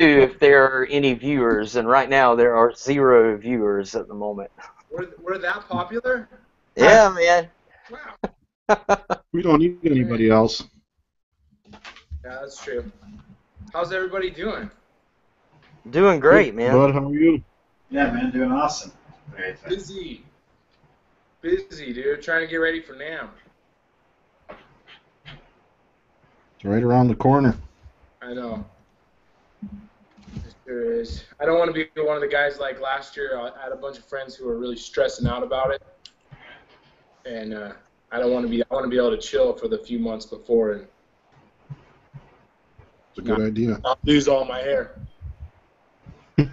if there are any viewers, and right now there are 0 viewers at the moment. We're that popular? Yeah, man. Wow. We don't need anybody else. Yeah, that's true. How's everybody doing? Doing great, man. Bud, how are you? Yeah, man, doing awesome. Busy. Busy, dude. Trying to get ready for NAMM. It's right around the corner. I know. It sure is. I don't want to be one of the guys like last year. I had a bunch of friends who were really stressing out about it, and I don't want to be. I want to be able to chill for the few months before and. It's a good idea. I'll lose all my hair. Let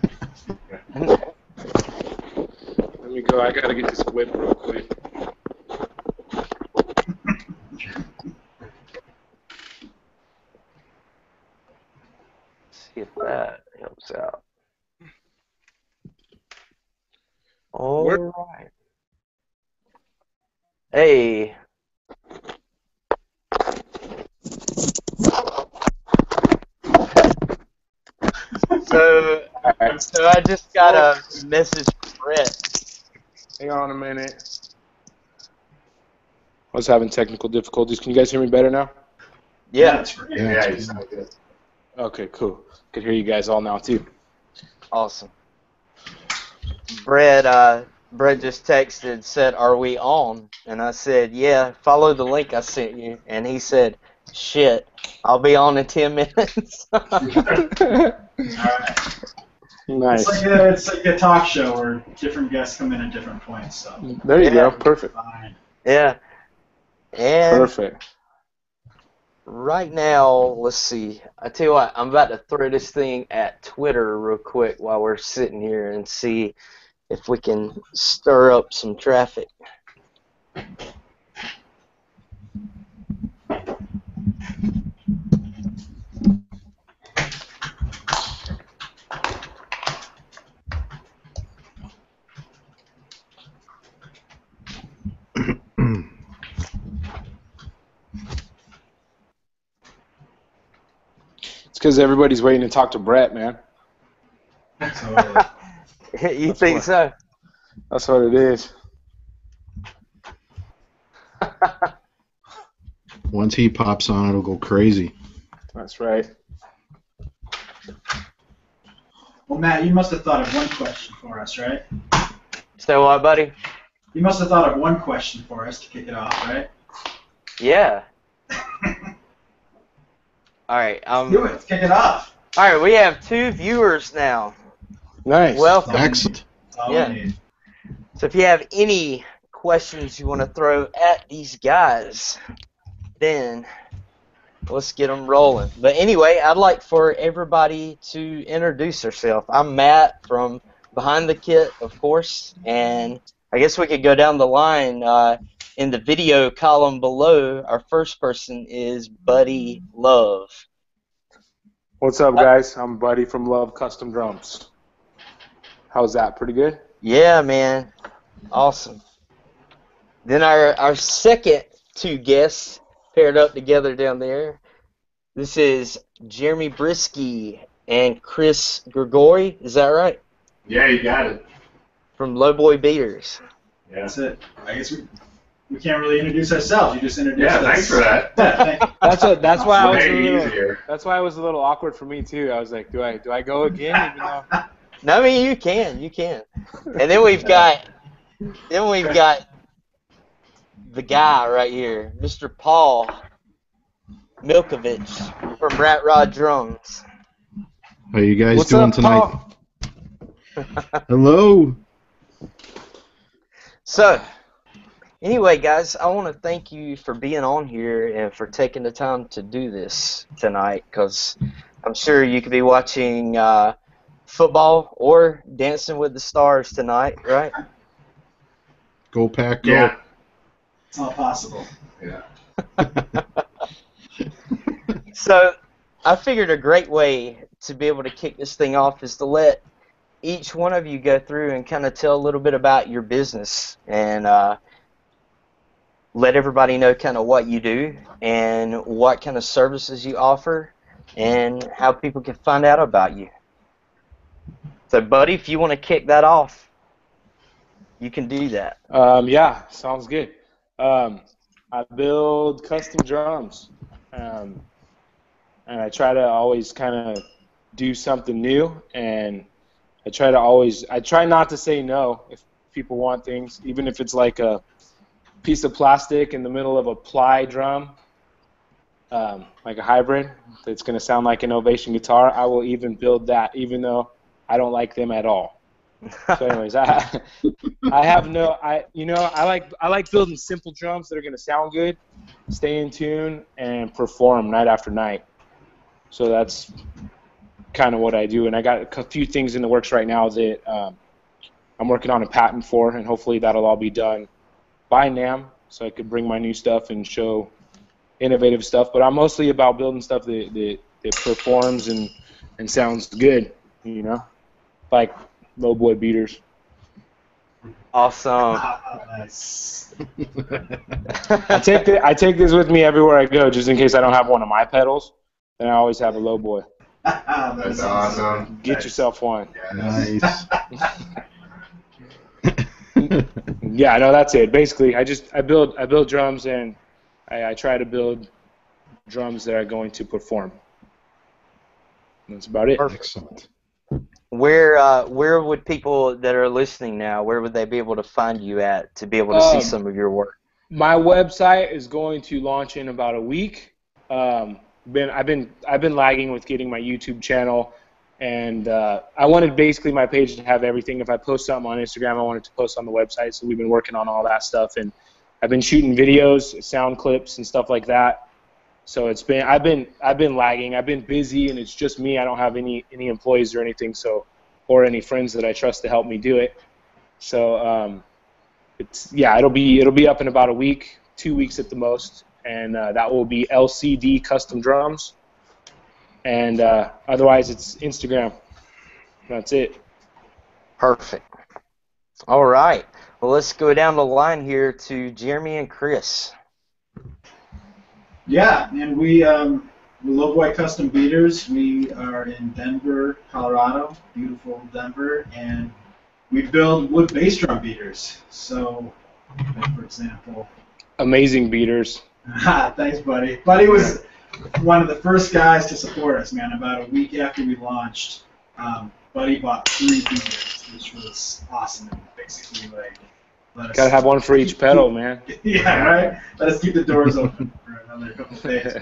me go. I gotta get this whip real quick. See if that helps out. All right. Hey. So I just got a message from Brett. Hang on a minute. I was having technical difficulties. Can you guys hear me better now? Yeah. That's great. Yeah, you sound good. Okay, cool. Could hear you guys all now too. Awesome. Brett just texted and said, "Are we on?" And I said, "Yeah, follow the link I sent you." And he said, "Shit, I'll be on in 10 minutes." All right. Nice. It's like a talk show where different guests come in at different points. So There you Yeah. go. Perfect. fine. Yeah. And Perfect. right now, let's see. I tell you what, I'm about to throw this thing at Twitter real quick while we're sitting here and see if we can stir up some traffic. It's because everybody's waiting to talk to Brett, man. So, You think so? That's what it is. Once he pops on, it'll go crazy. That's right. well, Matt, you must have thought of one question for us, right? So what, buddy? You must have thought of one question for us to kick it off, right? Yeah. All right. Do it. Let's kick it off. All right. We have 2 viewers now. Nice. Welcome. Excellent. That's all Yeah. we need. So if you have any questions you want to throw at these guys, then let's get them rolling. But anyway, I'd like for everybody to introduce herself. I'm Matt from Behind the Kit, of course, and I guess we could go down the line. In the video column below, our first person is Buddy Love. What's up, guys? I'm Buddy from Love Custom Drums. How's that? Pretty good? Yeah, man. Awesome. Then our second 2 guests paired up together down there. This is Jeremy Brisky and Chris Grigori. Is that right? Yeah, you got it. From Lowboybeaters. Yeah. That's it. I guess we can't really introduce ourselves. You just introduced us. Yeah, thanks for that. Thank you. That's why I was a Way little. easier. That's why it was a little awkward for me too. I was like, do I go again? Even though. No, I mean you can. And then we've got the guy right here, Mr. Paul Milkovich from Rat Rod Drums. How you guys What's doing up, tonight? Paul? Hello. So, anyway, guys, I want to thank you for being on here and for taking the time to do this tonight, because I'm sure you could be watching football or Dancing with the Stars tonight, right? Go Pack, go. Yeah. It's all possible. Yeah. So, I figured a great way to be able to kick this thing off is to let each one of you go through and kind of tell a little bit about your business and let everybody know kind of what you do and what kind of services you offer and how people can find out about you. So, buddy, if you want to kick that off, you can do that. Yeah, sounds good. I build custom drums, and I try to always kind of do something new, and I try not to say no if people want things, even if it's like a piece of plastic in the middle of a ply drum, like a hybrid that's going to sound like an Ovation guitar. I will even build that, even though I don't like them at all. So, anyways, I like building simple drums that are going to sound good, stay in tune, and perform night after night. So that's kind of what I do, and I got a few things in the works right now that I'm working on a patent for, and hopefully that'll all be done by NAMM, so I could bring my new stuff and show innovative stuff. But I'm mostly about building stuff that performs and sounds good, you know, like lowboy beaters. Awesome. Nice. I take this with me everywhere I go, just in case I don't have one of my pedals. Then I always have a lowboy. That's awesome. Get yourself one. Nice. Yeah, no, that's it. Basically, I build drums, and I try to build drums that are going to perform. That's about it. Excellent. Where would people that are listening now, where would they be able to find you at to be able to see some of your work? My website is going to launch in about a week. I've been lagging with getting my YouTube channel, and I wanted basically my page to have everything. If I post something on Instagram, I wanted to post on the website. So we've been working on all that stuff, and I've been shooting videos, sound clips, and stuff like that. So I've been lagging. I've been busy, and it's just me. I don't have any employees or anything, or any friends that I trust to help me do it. So it'll be up in about a week, 2 weeks at the most, and that will be LCD Custom Drums. And otherwise, it's Instagram. That's it. Perfect. All right. Well, let's go down the line here to Jeremy and Chris. Yeah, and we Lowboy Custom Beaters. We are in Denver, Colorado, beautiful Denver, and we build wood bass drum beaters. So, like for example, Amazing beaters. thanks, buddy. Buddy was one of the first guys to support us, man. About a week after we launched, Buddy bought 3 beaters, which was awesome. And basically, like, let us Gotta have one for each pedal, man. yeah, right. Let us keep the doors open for another couple of days.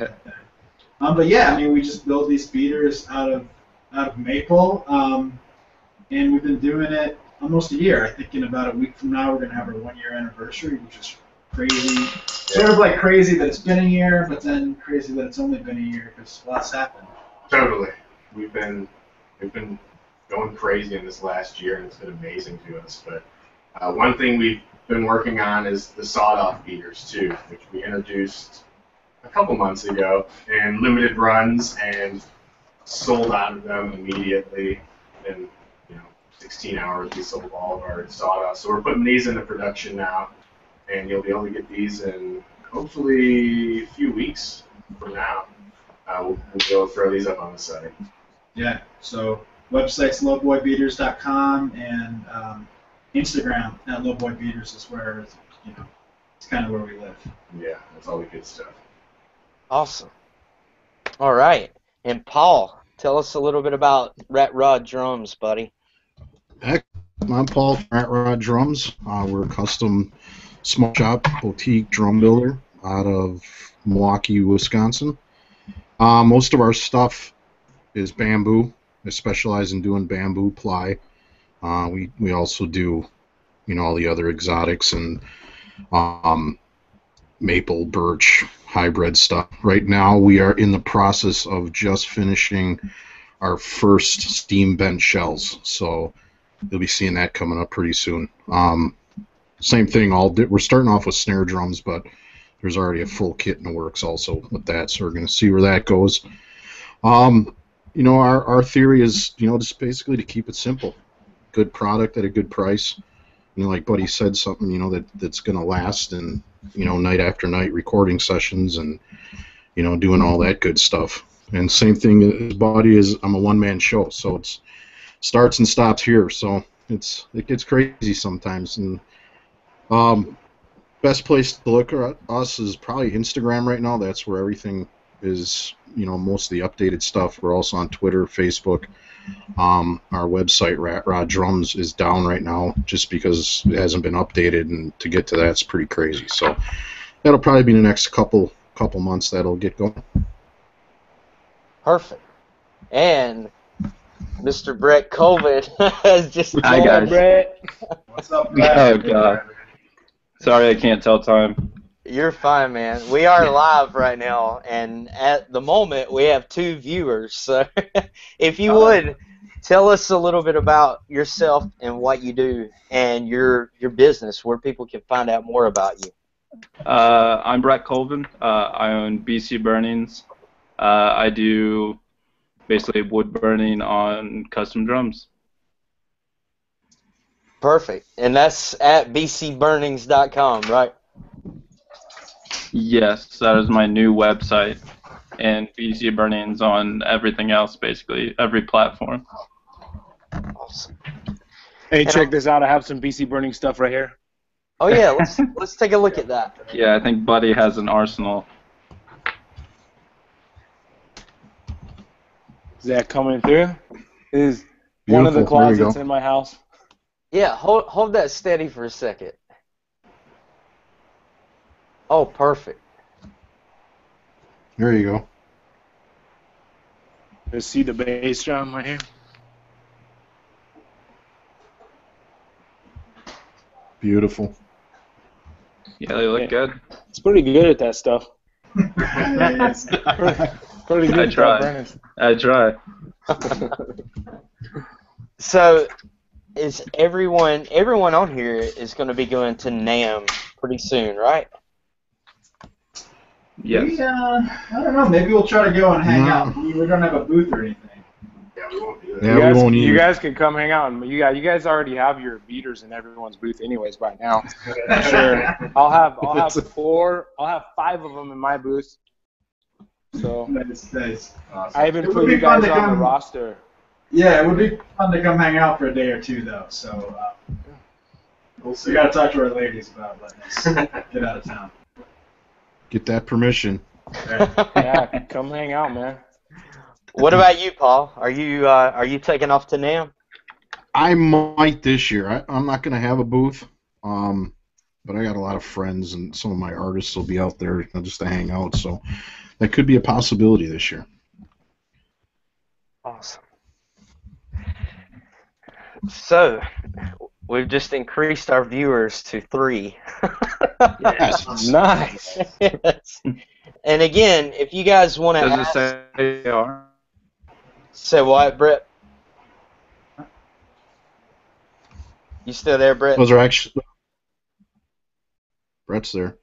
But yeah, I mean, we just build these beaters out of maple, and we've been doing it almost a year. I think in about a week from now, we're gonna have our 1-year anniversary, which is crazy. Sort of like crazy that it's been a year, but then crazy that it's only been a year because lots happened. Totally. We've been going crazy in this last year, and it's been amazing to us. But one thing we've been working on is the sawed-off beaters too, which we introduced a couple months ago in limited runs and sold out of them immediately. In 16 hours, we sold all of our sawed-off. So we're putting these into production now, and you'll be able to get these in hopefully a few weeks from now. We'll be able to throw these up on the site. Yeah. So website's lowboybeaters.com, and Instagram at lowboybeaters is where it's kind of where we live. Yeah, that's all the good stuff. Awesome. All right. And Paul, tell us a little bit about Rat Rod Drums, buddy. I'm Paul from Rat Rod Drums. We're a custom small shop boutique drum builder out of Milwaukee, Wisconsin. Most of our stuff is bamboo. I specialize in doing bamboo ply. We also do, all the other exotics and maple, birch, hybrid stuff. Right now, we are in the process of just finishing our first steam bent shells, so you'll be seeing that coming up pretty soon. Same thing. We're starting off with snare drums, but there's already a full kit in the works also with that, so we're going to see where that goes. Our theory is, just basically to keep it simple. Good product at a good price. Like Buddy said, something, that's going to last, and, night after night recording sessions and, doing all that good stuff. And same thing as Buddy is, I'm a one-man show, so it's starts and stops here. So it gets crazy sometimes. And best place to look at us is probably Instagram right now. That's where everything is. Most of the updated stuff. We're also on Twitter, Facebook. Our website, Rat Rod Drums, is down right now just because it hasn't been updated, and to get to that, it's pretty crazy. So that'll probably be the next couple months that'll get going. Perfect. And Mr. Brett Colvin has just. Hi, guys. Brett. What's up, Brett? Oh, God. Sorry, I can't tell time. You're fine, man. We are live right now, and at the moment we have 2 viewers. So if you would tell us a little bit about yourself and what you do and your business, where people can find out more about you. I'm Brett Colvin. I own BC Burnings. I do basically wood burning on custom drums. Perfect. And that's at bcburnings.com, right? Yes, that is my new website, and BC Burnings on everything else, basically every platform. Awesome. Hey, check this out. I have some BC Burning stuff right here. Oh yeah, let's take a look at that. Yeah, I think Buddy has an arsenal. Is that coming through? Is one of the Beautiful. There you closets go. in my house. Yeah, hold that steady for a second. Oh, perfect. There you go. Just see the bass drum right here. Beautiful. Yeah, they look good. It's pretty good at that stuff. Yes. Pretty good. I at try. that I try. So, is everyone on here is going to be going to NAMM pretty soon, right? Yes. I don't know. Maybe we'll try to go and hang No. out. We don't have a booth or anything. Yeah, we won't do that. Yeah, we won't you either. guys can come hang out. And you guys already have your beaters in everyone's booth anyways by now. Sure. I'll have 5 of them in my booth. So Nice. Awesome. I even It would put be you fun guys to on the come- roster. Yeah, it would be fun to come hang out for a day or 2, though. So we got to talk to our ladies about letting us get out of town. Get that permission. Yeah, come hang out, man. What about you, Paul? Are you taking off to NAMM? I might this year. I'm not going to have a booth, but I got a lot of friends, and some of my artists will be out there just to hang out. So that could be a possibility this year. Awesome. So, we've just increased our viewers to 3. Yes. Nice. Yes. And again, if you guys want to Does it ask, say they are? say what, Brett? You still there, Brett? Those are actually. Brett's there.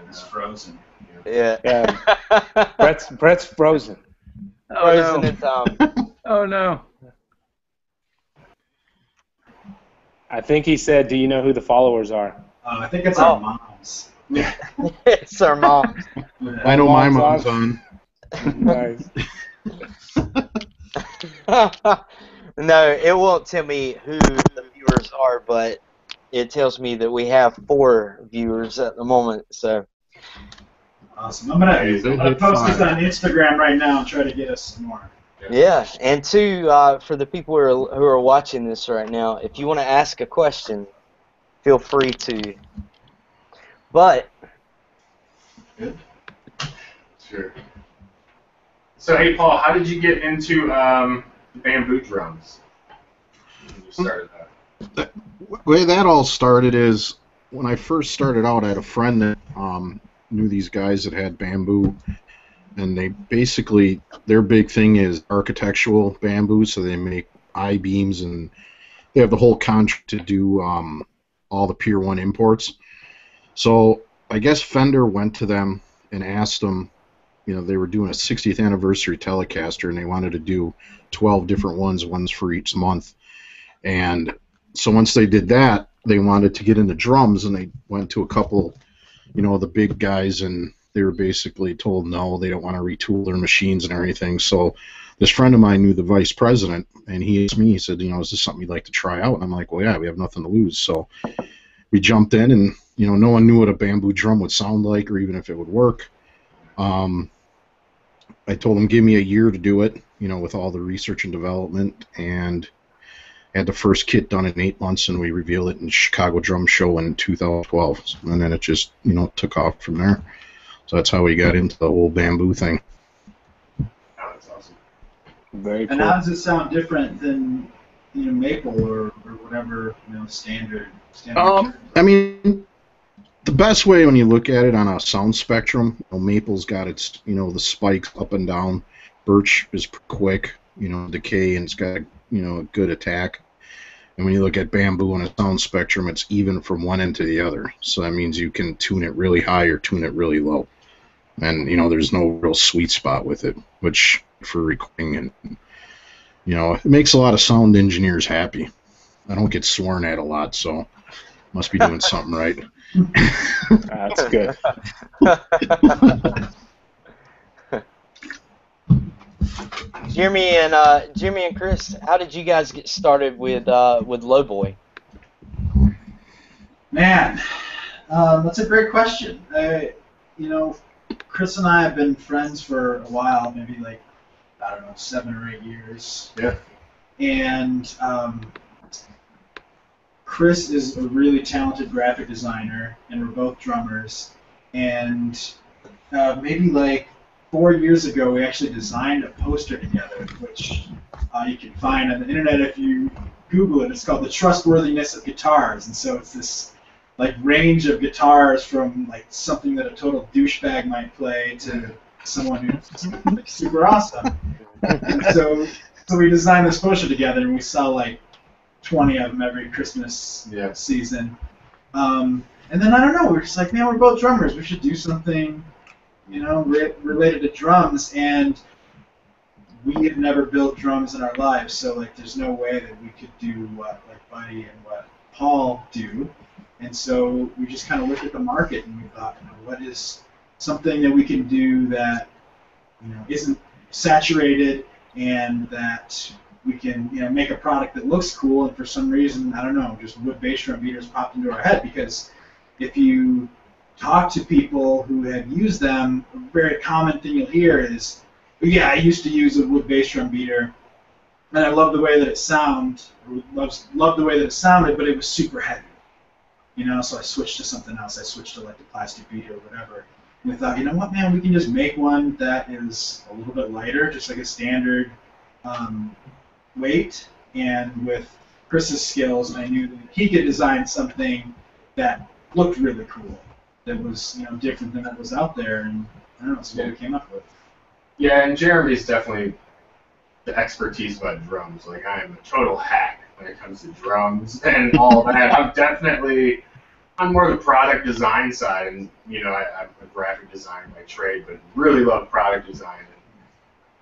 It's frozen. Yeah. Yeah. Brett's frozen. Oh Frozen no. in time. Oh no. I think he said, "Do you know who the followers are?" I think it's our moms. It's our mom. I know my Mom's mom's on. Nice. No, it won't tell me who the viewers are, but it tells me that we have 4 viewers at the moment. So, Awesome. I'm gonna post this on Instagram right now and try to get us some more. yeah. And 2, for the people who are watching this right now, if you want to ask a question, feel free to. But Good. Sure. So, hey, Paul, how did you get into bamboo drums? When you started that? The way that all started is when I first started out, I had a friend that knew these guys that had bamboo, and they basically, their big thing is architectural bamboo, so they make I-beams, and they have the whole contract to do all the Pier 1 imports. So I guess Fender went to them and asked them, they were doing a 60th anniversary Telecaster, and they wanted to do 12 different ones for each month. And so once they did that, they wanted to get into drums, and they went to a couple, the big guys in they were basically told no, they don't want to retool their machines and everything. So this friend of mine knew the vice president, and he asked me, he said, is this something you'd like to try out? And I'm like, well, yeah, we have nothing to lose. So we jumped in, and no one knew what a bamboo drum would sound like or even if it would work. I told him, give me a year to do it, with all the research and development, and had the first kit done in 8 months, and we revealed it in Chicago Drum Show in 2012. And then it just, took off from there. So that's how we got into the whole bamboo thing. Oh, that's awesome. Very cool. And how does it sound different than maple or whatever standard? I mean, the best way when you look at it on a sound spectrum, maple's got its the spikes up and down. Birch is quick, decay, and it's got a good attack. And when you look at bamboo on a sound spectrum, it's even from one end to the other. So that means you can tune it really high or tune it really low. And, there's no real sweet spot with it, which for recording, and, it makes a lot of sound engineers happy. I don't get sworn at a lot, so must be doing something right. That's good. Jimmy and Chris, how did you guys get started with Lowboy? Man, that's a great question. Chris and I have been friends for a while, maybe 7 or 8 years. Yeah. And Chris is a really talented graphic designer, and we're both drummers. And maybe 4 years ago, we actually designed a poster together, which you can find on the internet if you Google it. It's called The Trustworthiness of Guitars. And so it's this range of guitars from something that a total douchebag might play to someone who's super awesome. And so we designed this poster together, and we sell 20 of them every Christmas season. And then I don't know, we're just man, we're both drummers. We should do something, related to drums. And we had never built drums in our lives, so there's no way that we could do what Buddy and what Paul do. And so we just kind of looked at the market, and we thought, what is something that we can do that isn't saturated, and that we can make a product that looks cool. And for some reason, I don't know, just wood bass drum beaters popped into our head, because if you talk to people who have used them, a very common thing you'll hear is, yeah, I used to use a wood bass drum beater, and I love the way that it sounded, but it was super heavy. So I switched to something else. I switched to the plastic beater or whatever. And we thought, what, man, we can just make one that is a little bit lighter, just like a standard weight. And with Chris's skills, I knew that he could design something that looked really cool, that was different than that was out there. And I don't know, that's what we came up with. Yeah, and Jeremy's definitely the expertise about drums. I am a total hack when it comes to drums and all that. I'm more the product design side, and I'm a graphic designer by trade, but really love product design.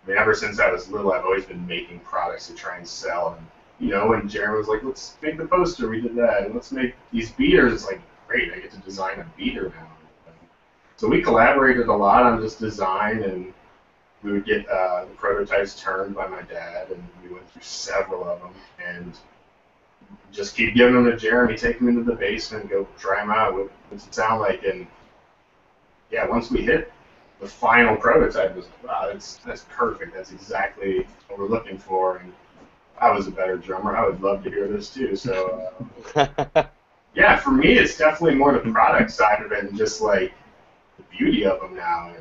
And ever since I was little, I've always been making products to try and sell. And when Jeremy was like, "Let's make the poster," we did that, and let's make these beaters. It's great, I get to design a beater now. So we collaborated a lot on this design, and we would get the prototypes turned by my dad, and we went through several of them, and just keep giving them to Jeremy, take them into the basement, go try them out. What's it sound like? And yeah, once we hit the final prototype, it was wow, that's perfect. That's exactly what we're looking for. And I was a better drummer. I would love to hear this too. So yeah, for me, it's definitely more the product side of it, and just the beauty of them now,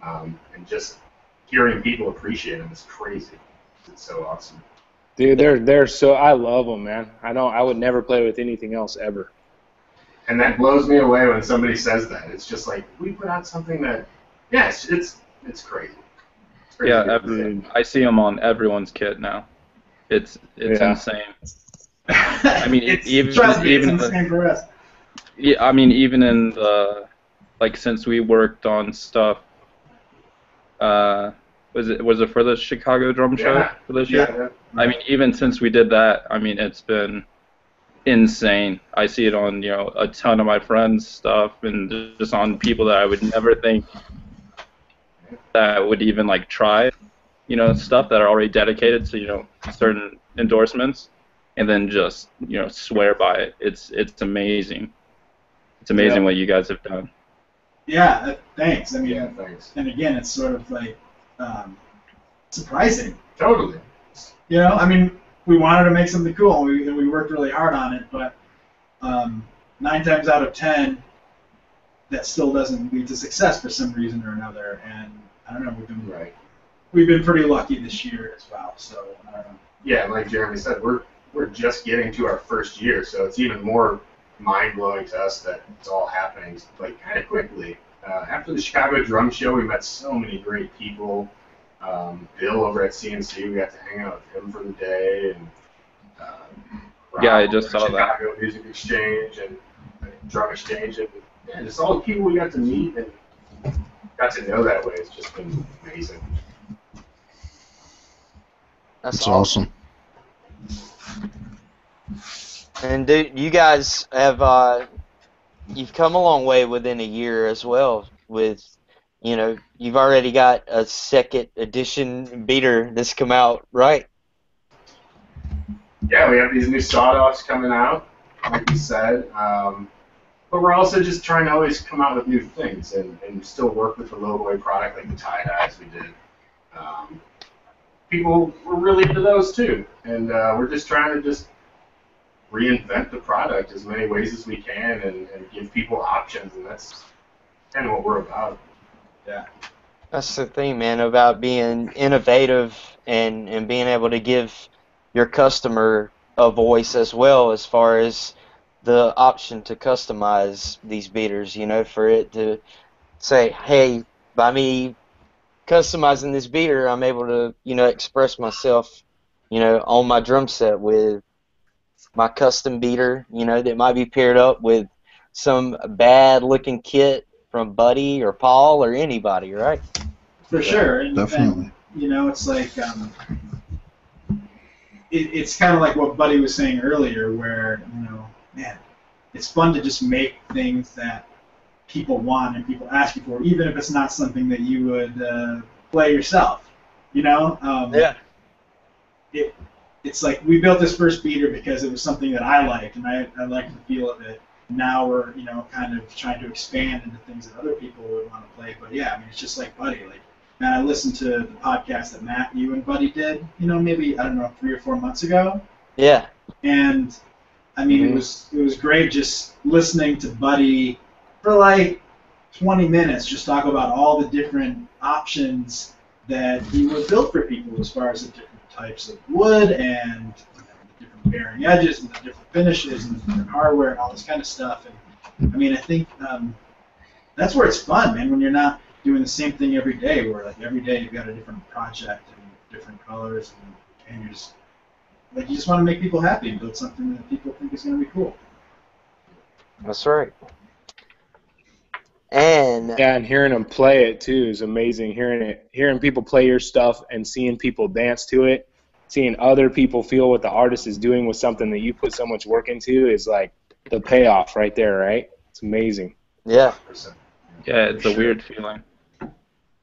and just hearing people appreciate them is crazy. It's so awesome. Dude, they're so, I love them, man. I would never play with anything else ever. And that blows me away when somebody says that. It's just we put out something that, yeah, it's crazy. It's crazy. Yeah, I see them on everyone's kit now. It's insane. I mean, even in the since we worked on stuff. Was it for the Chicago Drum Show for this year? Yeah. I mean, even since we did that, I mean, it's been insane. I see it on, you know, a ton of my friends' stuff and just on people that I would never think that would even like try, you know, stuff that are already dedicated to, you know, certain endorsements, and then just, you know, swear by it. It's amazing. It's amazing what you guys have done. Yeah, thanks. I mean, Yeah, thanks. and again, it's sort of like surprising. Totally. You know, I mean, we wanted to make something cool, and we worked really hard on it, but 9 times out of 10, that still doesn't lead to success for some reason or another. And I don't know, we've been pretty lucky this year as well. So I don't know. Yeah, like Jeremy said, we're just getting to our first year, so it's even more mind blowing to us that it's all happening like kind of quickly. After the Chicago Drum Show, we met so many great people. Bill over at CNC, we got to hang out with him for the day, and Yeah, I just saw that. Chicago Music Exchange and Drum Exchange, and yeah, just all the people we got to meet and got to know that way. It's just been amazing. That's awesome. And dude, you guys have you've come a long way within a year as well. With, you know, you've already got a second edition beater that's come out, right? Yeah, we have these new sawed-offs coming out, like we said. But we're also just trying to always come out with new things and still work with the lowboy product, like the tie-dyes we did. People were really into those too, and we're just trying to just reinvent the product as many ways as we can and give people options, and that's kind of what we're about. Yeah. That's the thing, man, about being innovative and being able to give your customer a voice as well, as far as the option to customize these beaters, you know, for it to say, hey, by me customizing this beater, I'm able to, you know, express myself, you know, on my drum set with my custom beater, you know, that might be paired up with some bad looking kit from Buddy or Paul or anybody, right? For sure. Definitely. And, you know, it's like it's kind of like what Buddy was saying earlier, where, you know, man, it's fun to just make things that people want and people ask you for, even if it's not something that you would play yourself. You know? Yeah. It's like we built this first beater because it was something that I liked, and I liked the feel of it. Now we're, you know, kind of trying to expand into things that other people would want to play. But yeah, I mean, it's just like Buddy. Like, man, I listened to the podcast that Matt, you and Buddy did, you know, maybe, I don't know, 3 or 4 months ago. Yeah. And I mean, it was great just listening to Buddy for like 20 minutes, just talk about all the different options that he would build for people as far as the different types of wood and, you know, the different bearing edges and the different finishes and the different hardware and all this kind of stuff. And I mean, I think that's where it's fun, man, when you're not doing the same thing every day, where like every day you've got a different project and different colors, and you're just like, you just want to make people happy and build something that people think is going to be cool. That's right. And yeah, and hearing them play it too is amazing. Hearing people play your stuff and seeing people dance to it, seeing other people feel what the artist is doing with something that you put so much work into is like the payoff right there, right? It's amazing. yeah. Yeah, it's a weird feeling.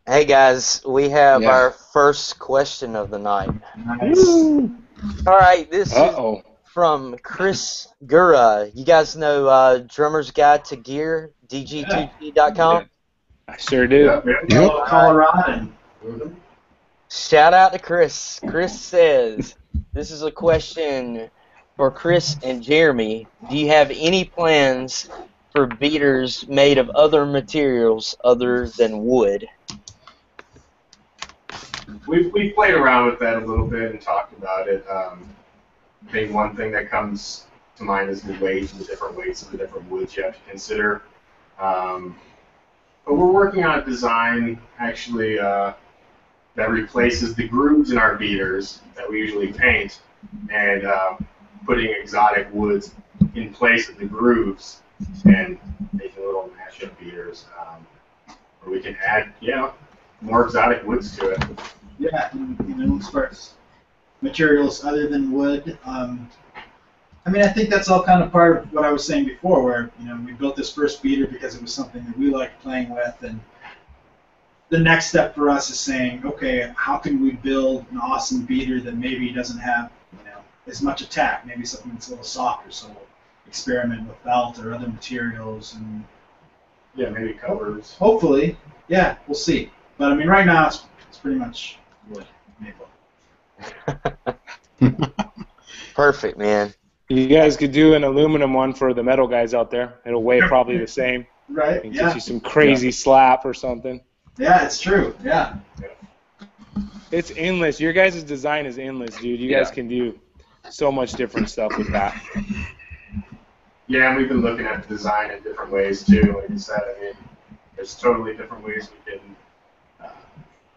Hey guys, we have our first question of the night. Nice. All right, this is Uh-oh. from Chris Gura. You guys know Drummer's Guide to Gear, dg2g.com? I sure do. Colorado. Shout out to Chris. Chris says, this is a question for Chris and Jeremy. Do you have any plans for beaters made of other materials other than wood? We've played around with that a little bit and talked about it. I think one thing that comes to mind is the weight and the different weights of the different woods you have to consider. But we're working on a design, actually, that replaces the grooves in our beaters that we usually paint, and putting exotic woods in place of the grooves and making little mashup beaters where we can add, more exotic woods to it. Yeah, and, you know, as far as materials other than wood, I mean, I think that's all kind of part of what I was saying before, where we built this first beater because it was something that we liked playing with, and the next step for us is saying, okay, how can we build an awesome beater that maybe doesn't have as much attack, maybe something that's a little softer, so we'll experiment with felt or other materials, and Yeah, maybe covers. hopefully, yeah, we'll see. But I mean, right now it's pretty much wood, maple. Perfect, man. You guys could do an aluminum one for the metal guys out there. It'll weigh probably the same. Right, And yeah. get you some crazy slap or something. Yeah, it's true, yeah. It's endless. Your guys' design is endless, dude. You guys can do so much different stuff with that. Yeah, and we've been looking at design in different ways too. Like you said, I mean, there's totally different ways we can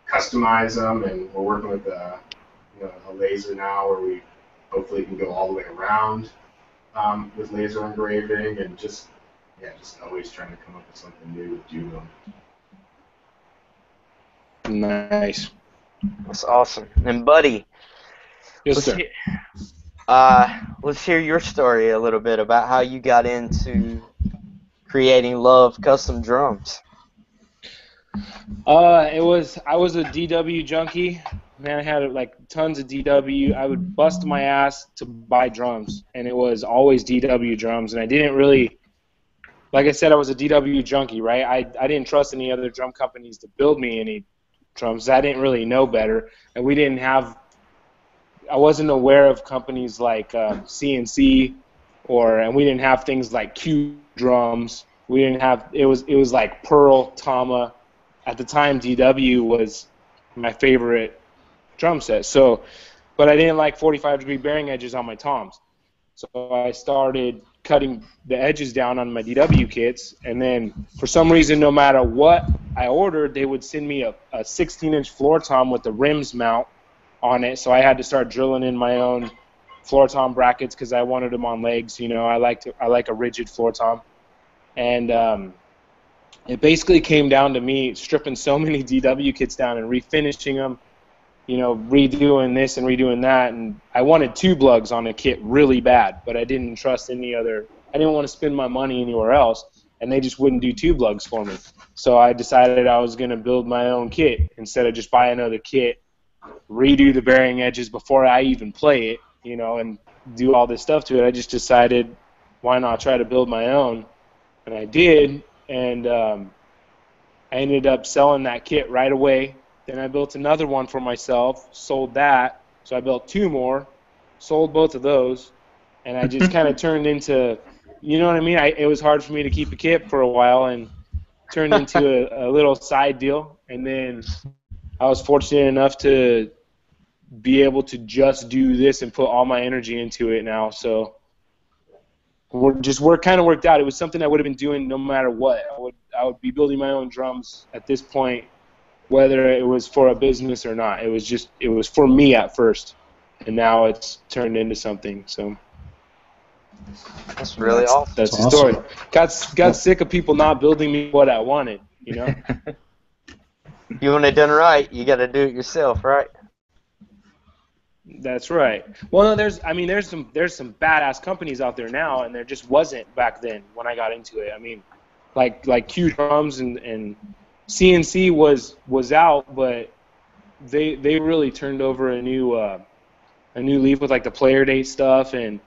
customize them, and we're working with a laser now where we hopefully can go all the way around with laser engraving, and just always trying to come up with something new to do them. Nice. That's awesome. And buddy, Yes, sir. let's hear your story a little bit about how you got into creating Love Custom Drums. I was a DW junkie. Man, I had like tons of DW. I would bust my ass to buy drums, and it was always DW drums. And I didn't really, like I said, I was a DW junkie, right? I didn't trust any other drum companies to build me any drums. I didn't really know better, and I wasn't aware of companies like CNC, and we didn't have things like Q drums. We didn't have it was like Pearl, Tama. At the time, DW was my favorite drum set. So, but I didn't like 45-degree bearing edges on my toms. So I started cutting the edges down on my DW kits, and then for some reason, no matter what I ordered, they would send me a 16-inch floor tom with the rims mount on it. So I had to start drilling in my own floor tom brackets because I wanted them on legs. I like a rigid floor tom, and it basically came down to me stripping so many DW kits down and refinishing them, redoing this and redoing that. And I wanted tube lugs on a kit really bad, but I didn't trust any other. I didn't want to spend my money anywhere else, and they just wouldn't do tube lugs for me. So I decided I was going to build my own kit instead of just buy another kit, redo the bearing edges before I even play it, and do all this stuff to it. I just decided, why not try to build my own? And I did. And I ended up selling that kit right away. Then I built another one for myself, sold that. So I built two more, sold both of those, and I just kind of turned into, you know what I mean? It was hard for me to keep a kit for a while, and turned into a little side deal. And then I was fortunate enough to be able to just do this and put all my energy into it now. So kind of worked out. It was something I would have been doing no matter what. I would be building my own drums at this point, whether it was for a business or not. It was for me at first, and now it's turned into something. So That's really awesome. That's the story. Got sick of people not building me what I wanted. You want it done right, you got to do it yourself, right? That's right. Well, no, there's some badass companies out there now, and there just wasn't back then when I got into it. I mean, like Q drums and CNC was out, but they really turned over a new leaf with like the player date stuff and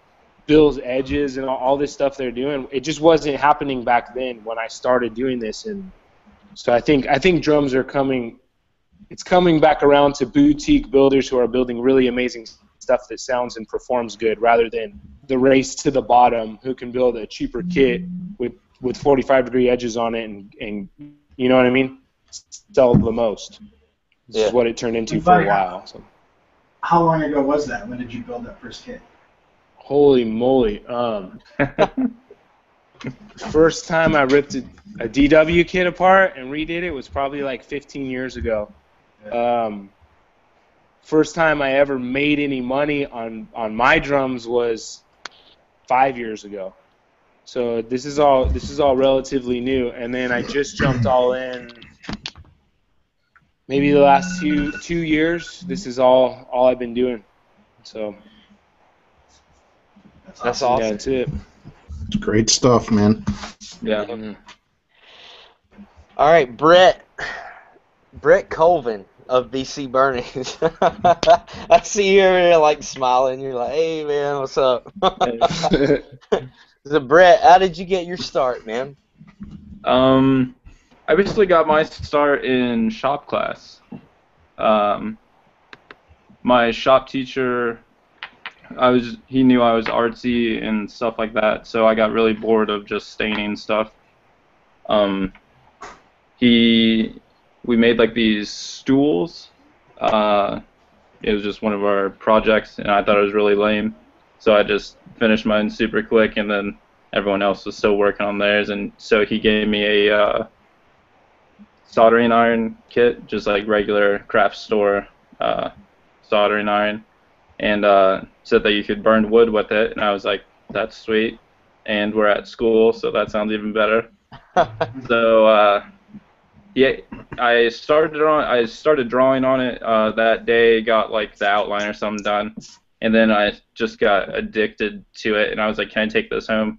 Bill's edges and all this stuff they're doing. It just wasn't happening back then when I started doing this, and so I think drums are coming. It's coming back around to boutique builders who are building really amazing stuff that sounds and performs good, rather than the race to the bottom who can build a cheaper kit with 45-degree edges on it and you know what I mean? Sell the most. This is what it turned into for a while. So. How long ago was that? When did you build that first kit? Holy moly. First time I ripped a DW kit apart and redid it was probably like 15 years ago. First time I ever made any money on my drums was 5 years ago. So this is all relatively new, and then I just jumped all in maybe the last two years. This is all I've been doing. So That's Yeah, awesome. that's it. It's great stuff, man. Yeah. Mhm. All right, Brett Colvin of BC Burnings. I see you over there like smiling. You're like, hey man, what's up? So Brett, how did you get your start, man? I basically got my start in shop class. Um, my shop teacher, he knew I was artsy and stuff like that, so I got really bored of just staining stuff. Um, we made like these stools. It was just one of our projects, and I thought it was really lame, so I just finished mine super quick, and then everyone else was still working on theirs, and so he gave me a soldering iron kit, just like regular craft store soldering iron, and said that you could burn wood with it, and I was like, that's sweet, and we're at school, so that sounds even better. So yeah, I started drawing on it that day, got like the outline or something done, and then I just got addicted to it, and I was like, can I take this home?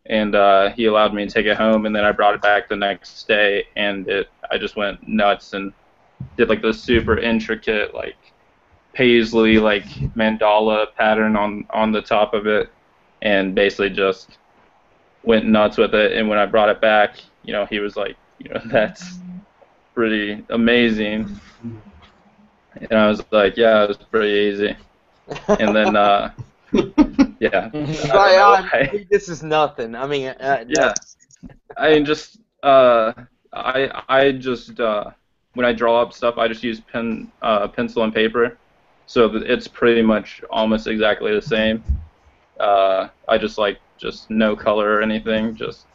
And he allowed me to take it home, and then I brought it back the next day, and I just went nuts and did like this super intricate like paisley like mandala pattern on the top of it, and basically just went nuts with it. And when I brought it back, he was like, that's pretty amazing, and I was like, yeah, it was pretty easy. And then yeah, This is nothing. I mean, yeah. I just I just when I draw up stuff, I just use pencil and paper, so that it's pretty much almost exactly the same. I just like just no color or anything, just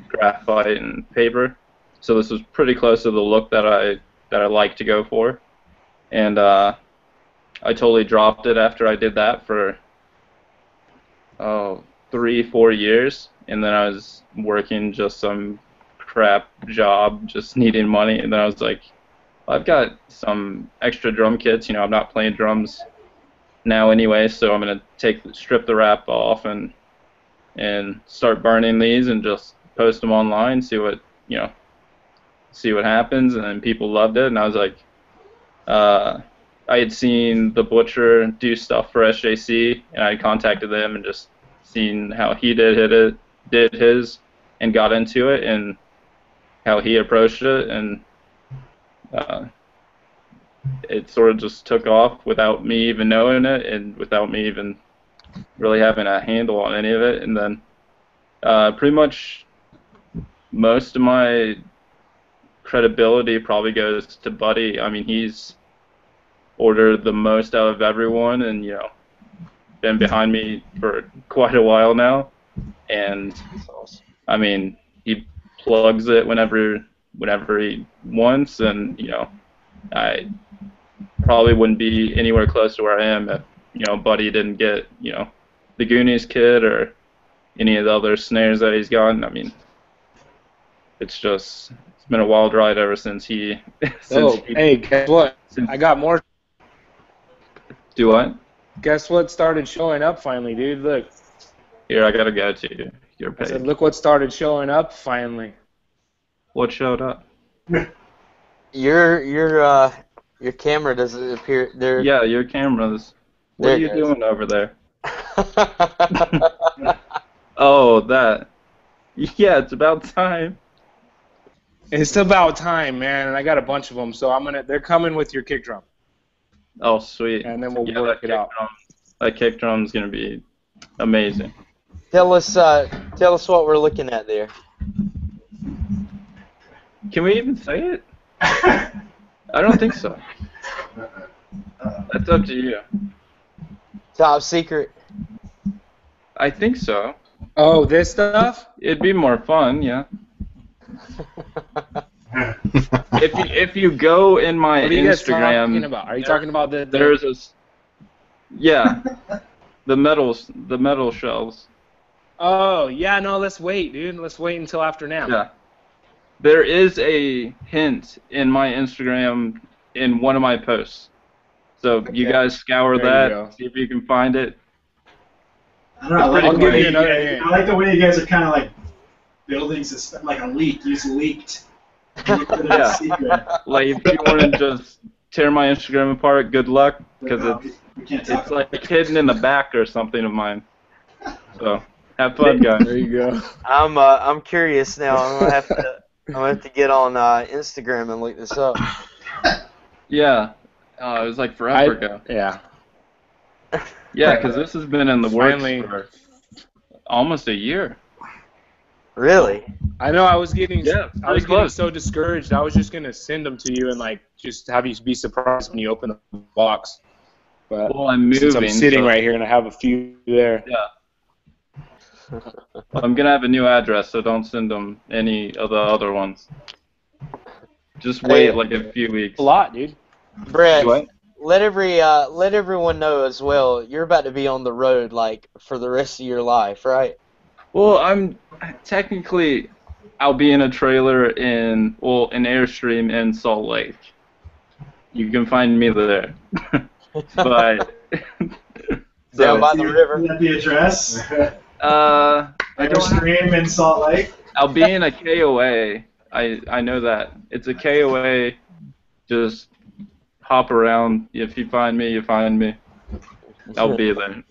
graphite and paper. So this was pretty close to the look that I like to go for, and I totally dropped it after I did that for 3-4 years, and then I was working just some crap job, just needing money, and then I was like, well, I've got some extra drum kits. I'm not playing drums now anyway, so I'm gonna strip the wrap off and start burning these and just post them online, see what happens. And then people loved it, and I was like, I had seen the Butcher do stuff for SJC, and I contacted them and just seen how he did his, and got into it, and how he approached it, and it sort of just took off without me even knowing it, and without me even really having a handle on any of it. And then pretty much most of my credibility probably goes to Buddy. I mean, he's ordered the most out of everyone, and been behind me for quite a while now. And I mean, he plugs it whenever he wants, and I probably wouldn't be anywhere close to where I am if Buddy didn't get the Goonies kit or any of the other snares that he's gotten. I mean, it's been a wild ride ever since he. Hey, guess what? I got more. Do what? Guess what started showing up finally, dude? Look. Here, I gotta go to your page. I said, look what started showing up finally. What showed up? Your camera doesn't appear there. Yeah, your cameras. What are you doing over there? Oh, that. Yeah, it's about time. It's about time, man, and I got a bunch of them, so they're coming with your kick drum. Oh, sweet. And then we'll work it out. That kick drum's gonna be amazing. Tell us what we're looking at there. Can we even say it? I don't think so. That's up to you. Top secret. I think so. Oh, this stuff? It'd be more fun, yeah. If you go in my what are you guys Instagram, talking about? Are you talking about the there's the metal shelves. Oh yeah, no, let's wait, dude. Let's wait until after now. Yeah. There is a hint in my Instagram in one of my posts. So you guys scour There you that, go. see if you can find it. I don't know. I like, I'll the give way you another guys, hint. I like the way you guys are kind of like building system, like a leak. You just leaked. Yeah. Secret. Like, if you want to just tear my Instagram apart, good luck, because No, we can't talk it's like hidden in the back or something of mine. So, have fun, guys. There you go. I'm curious now. I'm gonna have to get on Instagram and look this up. Yeah. It was like forever ago. Yeah. Yeah, because this has been in the works Finally. for almost a year. Really? I know. I was getting pretty close. so discouraged. I was just gonna send them to you and like just have you be surprised when you open the box. But Well, I'm moving. since I'm sitting so, right here and I have a few there. Yeah. Well, I'm gonna have a new address, so don't send them any of the other ones. Just wait like a few weeks. A lot, dude. Brett, What? let everyone know as well. You're about to be on the road like for the rest of your life, right? Well, I'll be in a trailer in an Airstream in Salt Lake. You can find me there. But Down by the river. Is that the address? I don't. Stream in Salt Lake. I'll be in a KOA. I know that. It's a KOA. Just hop around. If you find me, you find me. I'll be there.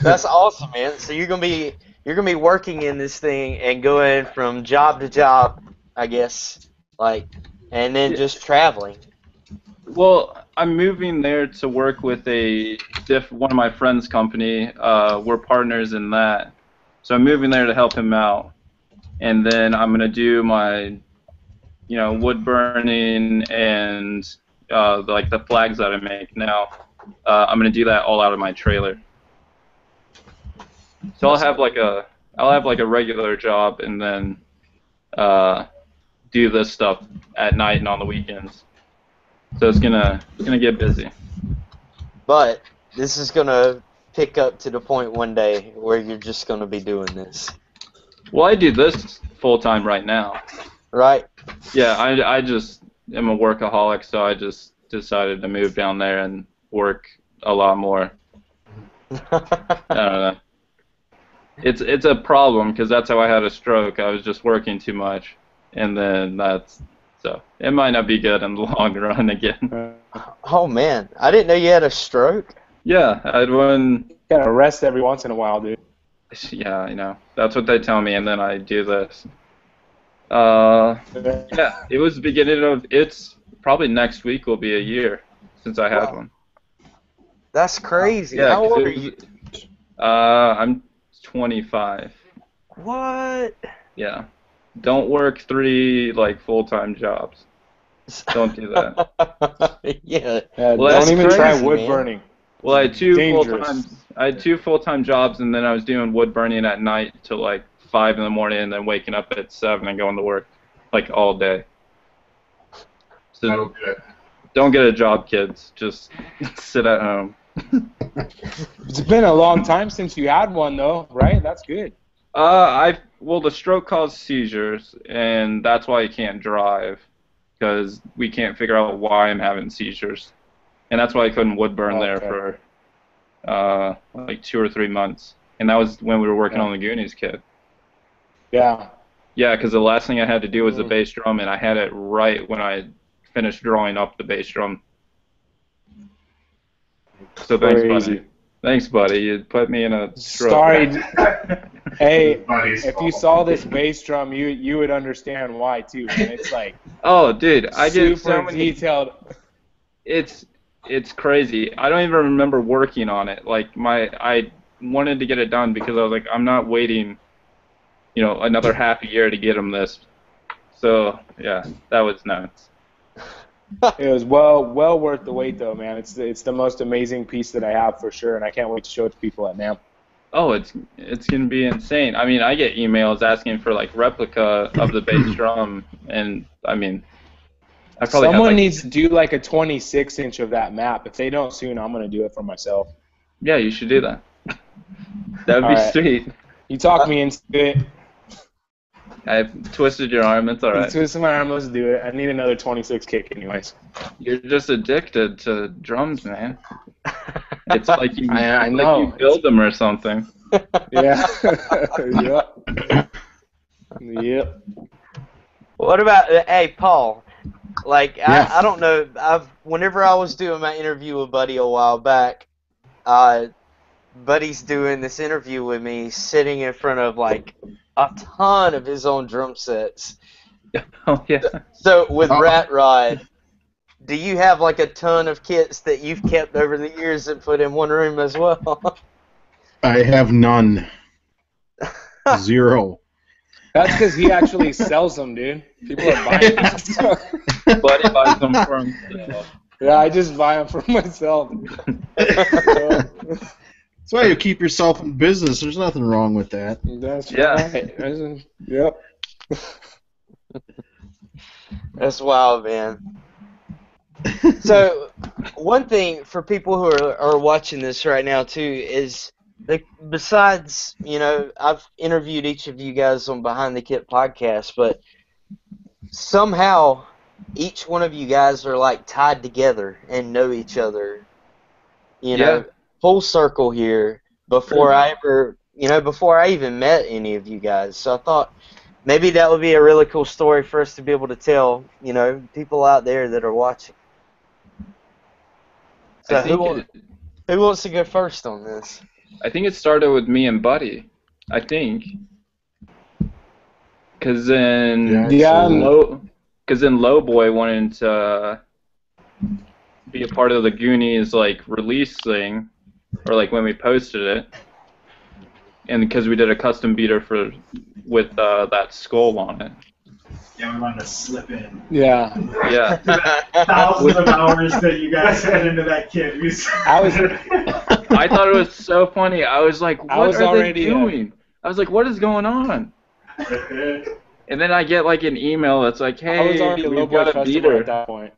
That's awesome, man. So you're gonna be working in this thing and going from job to job, I guess, like, and then just traveling. Well, I'm moving there to work with one of my friend's company. We're partners in that. So I'm moving there to help him out. And then I'm going to do my, wood burning and like the flags that I make now. I'm going to do that all out of my trailer. So I'll have like a regular job and then do this stuff at night and on the weekends. So it's gonna get busy. But this is gonna pick up to the point one day where you're just gonna be doing this. Well, I do this full time right now. Right? Yeah, I just am a workaholic, so I just decided to move down there and work a lot more. I don't know. It's a problem because that's how I had a stroke. I was just working too much, and then so it might not be good in the long run again. Oh man, I didn't know you had a stroke. Yeah, I'd win. Gotta rest every once in a while, dude. Yeah, I know. That's what they tell me, and then I do this. Yeah, it was the beginning of. It's probably next week will be a year since I had one. That's crazy. Yeah, How old are you? I'm 25. What? Yeah. Don't work 3 full-time jobs. Don't do that. Yeah. Well, don't that's even try crazy, wood man. burning. Well, I had Dangerous. two full-time jobs, and then I was doing wood burning at night till like 5 in the morning, and then waking up at 7 and going to work all day. So don't get a job, kids. Just sit at home. It's been a long time since you had one, though, right? That's good. The stroke caused seizures, and that's why I can't drive, because we can't figure out why I'm having seizures, and that's why I couldn't wood burn there for 2 or 3 months, and that was when we were working on the Goonies kit. Yeah. Yeah, because the last thing I had to do was the bass drum, and I had it right when I finished drawing up the bass drum. So thanks, buddy. Thanks, buddy. You put me in a stroke. Sorry. Hey, Buddy's if you fault. saw this bass drum, you would understand why too. Man. It's like Oh, dude, I get so super many. detailed. It's crazy. I don't even remember working on it. I wanted to get it done because I was like, I'm not waiting, another half a year to get them this. So yeah, that was nuts. It was well worth the wait though, man. It's the most amazing piece that I have for sure, and I can't wait to show it to people at NAMP. Oh, it's gonna be insane. I mean, I get emails asking for replica of the bass drum, and I mean, I probably Someone needs to do a 26-inch of that map. If they don't soon, I'm gonna do it for myself. Yeah, you should do that. That'd be Alright. sweet. You talked me into it. I twisted your arm. It's all You right. twisted my arm. Let's do it. I need another 26 kick, anyways. You're just addicted to drums, man. It's like you, I it's know. like you build them or something. Yeah. Yep. Yep. What about, hey, Paul? Like, Yeah. I don't know. Whenever I was doing my interview with Buddy a while back, Buddy's doing this interview with me, sitting in front of like a ton of his own drum sets. Oh yeah. So with Rat Rod, do you have like a ton of kits that you've kept over the years and put in one room as well? I have none. Zero. That's because he actually sells them, dude. People are buying them. Buddy buys them for himself. Yeah, I just buy them for myself. That's why you keep yourself in business. There's nothing wrong with that. That's Yeah. right. Yep. That's wild, man. So, one thing for people who are watching this right now too is, besides, I've interviewed each of you guys on Behind the Kit podcast, but somehow each one of you guys are like tied together and know each other. Full circle here before I even met any of you guys. So I thought maybe that would be a really cool story for us to be able to tell, people out there that are watching. So who wants to go first on this? I think it started with me and Buddy. I think. Because then Lowboy wanted to be a part of the Goonies like release thing, or like when we posted it, and because we did a custom beater with that skull on it. Yeah, we wanted to slip in. Yeah. Yeah. Thousands of hours that you guys put into that kit. I thought it was so funny. I was like, what are they doing? I was like, what is going on? And then I get like an email that's like, hey, I was already a we've Lowboy got a customer beater. at that point.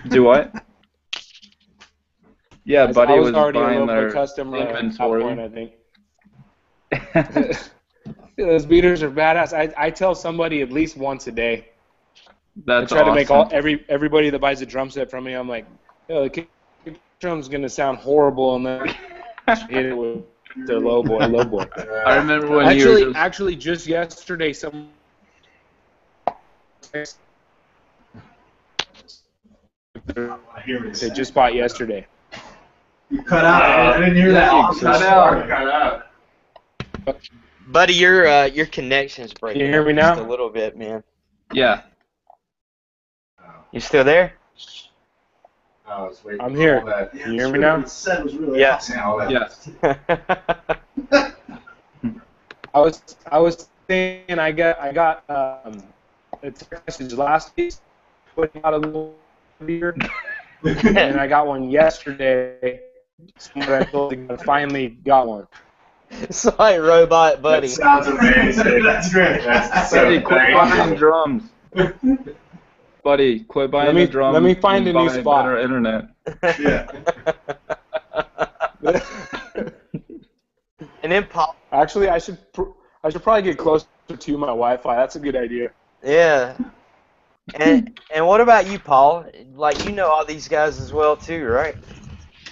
Do what? Yeah, Buddy I was already a buying Lowboy their customer at that inventory. point, I think. Those beaters are badass. I tell somebody at least once a day. That's I try to make awesome. everybody that buys a drum set from me, I'm like, the kick drum's gonna sound horrible, and then hit it with the Lowboy. I remember when you were just... Actually, just yesterday, they just bought yesterday. You cut out. I didn't hear that. Cut out. Buddy, your connection's breaking. Can you hear me up just now? a little bit, man. Yeah. You still there? I'm here. Can you hear me now? What it said was really Yeah. awesome. Yeah. I was saying I got a text message last week putting out a little beer, and I got one yesterday. Someone I told I finally got one. Sorry, robot buddy. That sounds amazing. That's great. That's so Buddy, quit buying great. drums. Buddy, quit buying the drums. Let me find a new buy spot. better internet. Yeah. And then Paul. Actually, I should probably get closer to my Wi-Fi. That's a good idea. Yeah. And what about you, Paul? Like, you know all these guys as well too, right?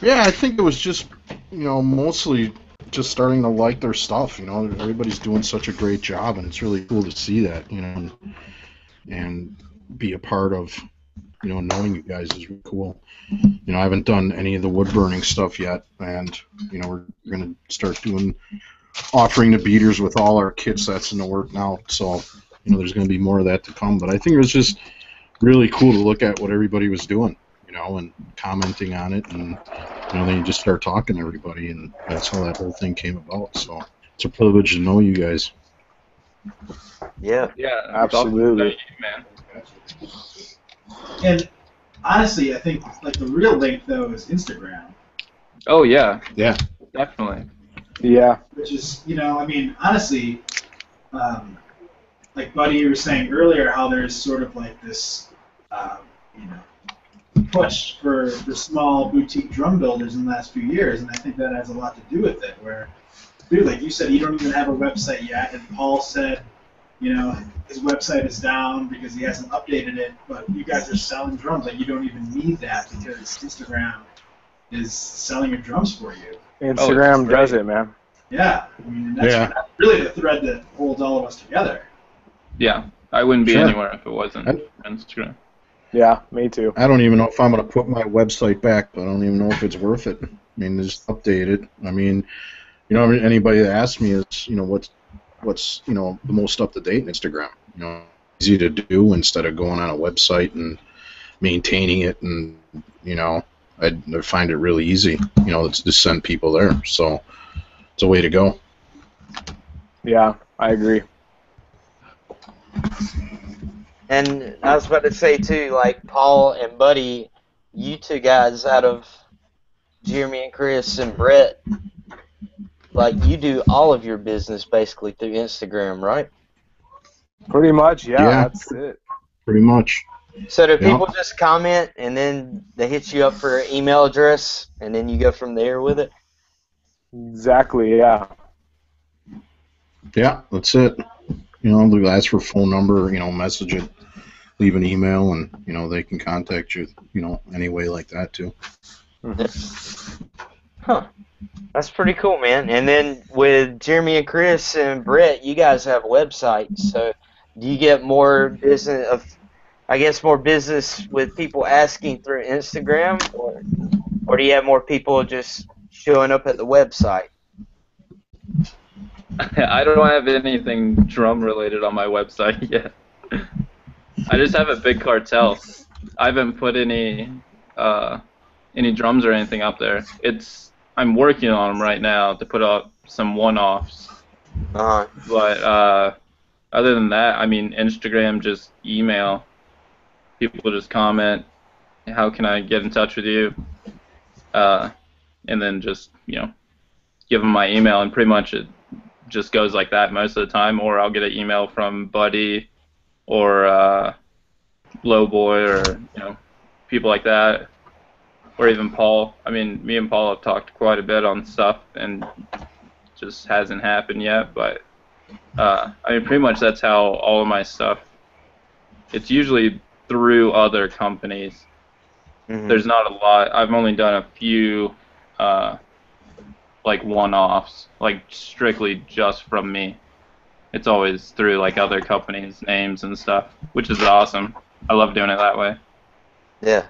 Yeah, I think it was just, mostly just starting to like their stuff. Everybody's doing such a great job, and it's really cool to see that, and be a part of, knowing you guys is really cool. I haven't done any of the wood burning stuff yet, and, we're going to start offering the beaters with all our kit sets in the work now, so, there's going to be more of that to come. But I think it was just really cool to look at what everybody was doing, and commenting on it, and, then you just start talking to everybody, and that's how that whole thing came about. So it's a privilege to know you guys. Yeah. Yeah, Absolutely. Man. And honestly, I think like the real link though is Instagram. Oh yeah. Yeah. Definitely. Yeah. Which is, honestly, like Buddy, you were saying earlier, how there's sort of like this, push for the small boutique drum builders in the last few years, and I think that has a lot to do with it. Where, dude, like you said, you don't even have a website yet, and Paul said, his website is down because he hasn't updated it, but you guys are selling drums, like you don't even need that because Instagram is selling your drums for you. Instagram great. does it, man. Yeah, I mean, that's Yeah. really the thread that holds all of us together. Yeah, I wouldn't be Sure. anywhere if it wasn't I- Instagram. Yeah, me too. I don't even know if I'm going to put my website back. I don't even know if it's worth it. I mean, just update it. I mean, you know, anybody that asks me is, you know, what's you know, the most up to date in Instagram. You know, easy to do instead of going on a website and maintaining it, and you know, I find it really easy. You know, it's just send people there. So it's a way to go. Yeah, I agree. And I was about to say too, like Paul and Buddy, you two guys out of Jeremy and Chris and Brett, like you do all of your business basically through Instagram, right? Pretty much, yeah, Yeah. that's it. Pretty much. So do Yep. people just comment and then they hit you up for an email address and then you go from there with it? Exactly, yeah. Yeah, that's it. You know, they ask for a phone number, you know, message it, leave an email, and, you know, they can contact you, you know, any way like that, too. Huh. That's pretty cool, man. And then with Jeremy and Chris and Brett, you guys have websites. So do you get more business more business with people asking through Instagram, or do you have more people just showing up at the website? I don't have anything drum related on my website yet. I just have a big cartel. I haven't put any drums or anything up there. I'm working on them right now to put up some one-offs. Uh-huh. But other than that, I mean, Instagram, just email. People just comment, how can I get in touch with you? And then just, you know, give them my email, and pretty much it just goes like that most of the time. Or I'll get an email from Buddy or Lowboy, or, you know, people like that. Or even Paul. I mean, me and Paul have talked quite a bit on stuff, and just hasn't happened yet. But I mean, pretty much that's how all of my stuff. It's usually through other companies. Mhm. There's not a lot. I've only done a few, like one-offs, like strictly just from me. It's always through like other companies' names and stuff, which is awesome. I love doing it that way. Yeah.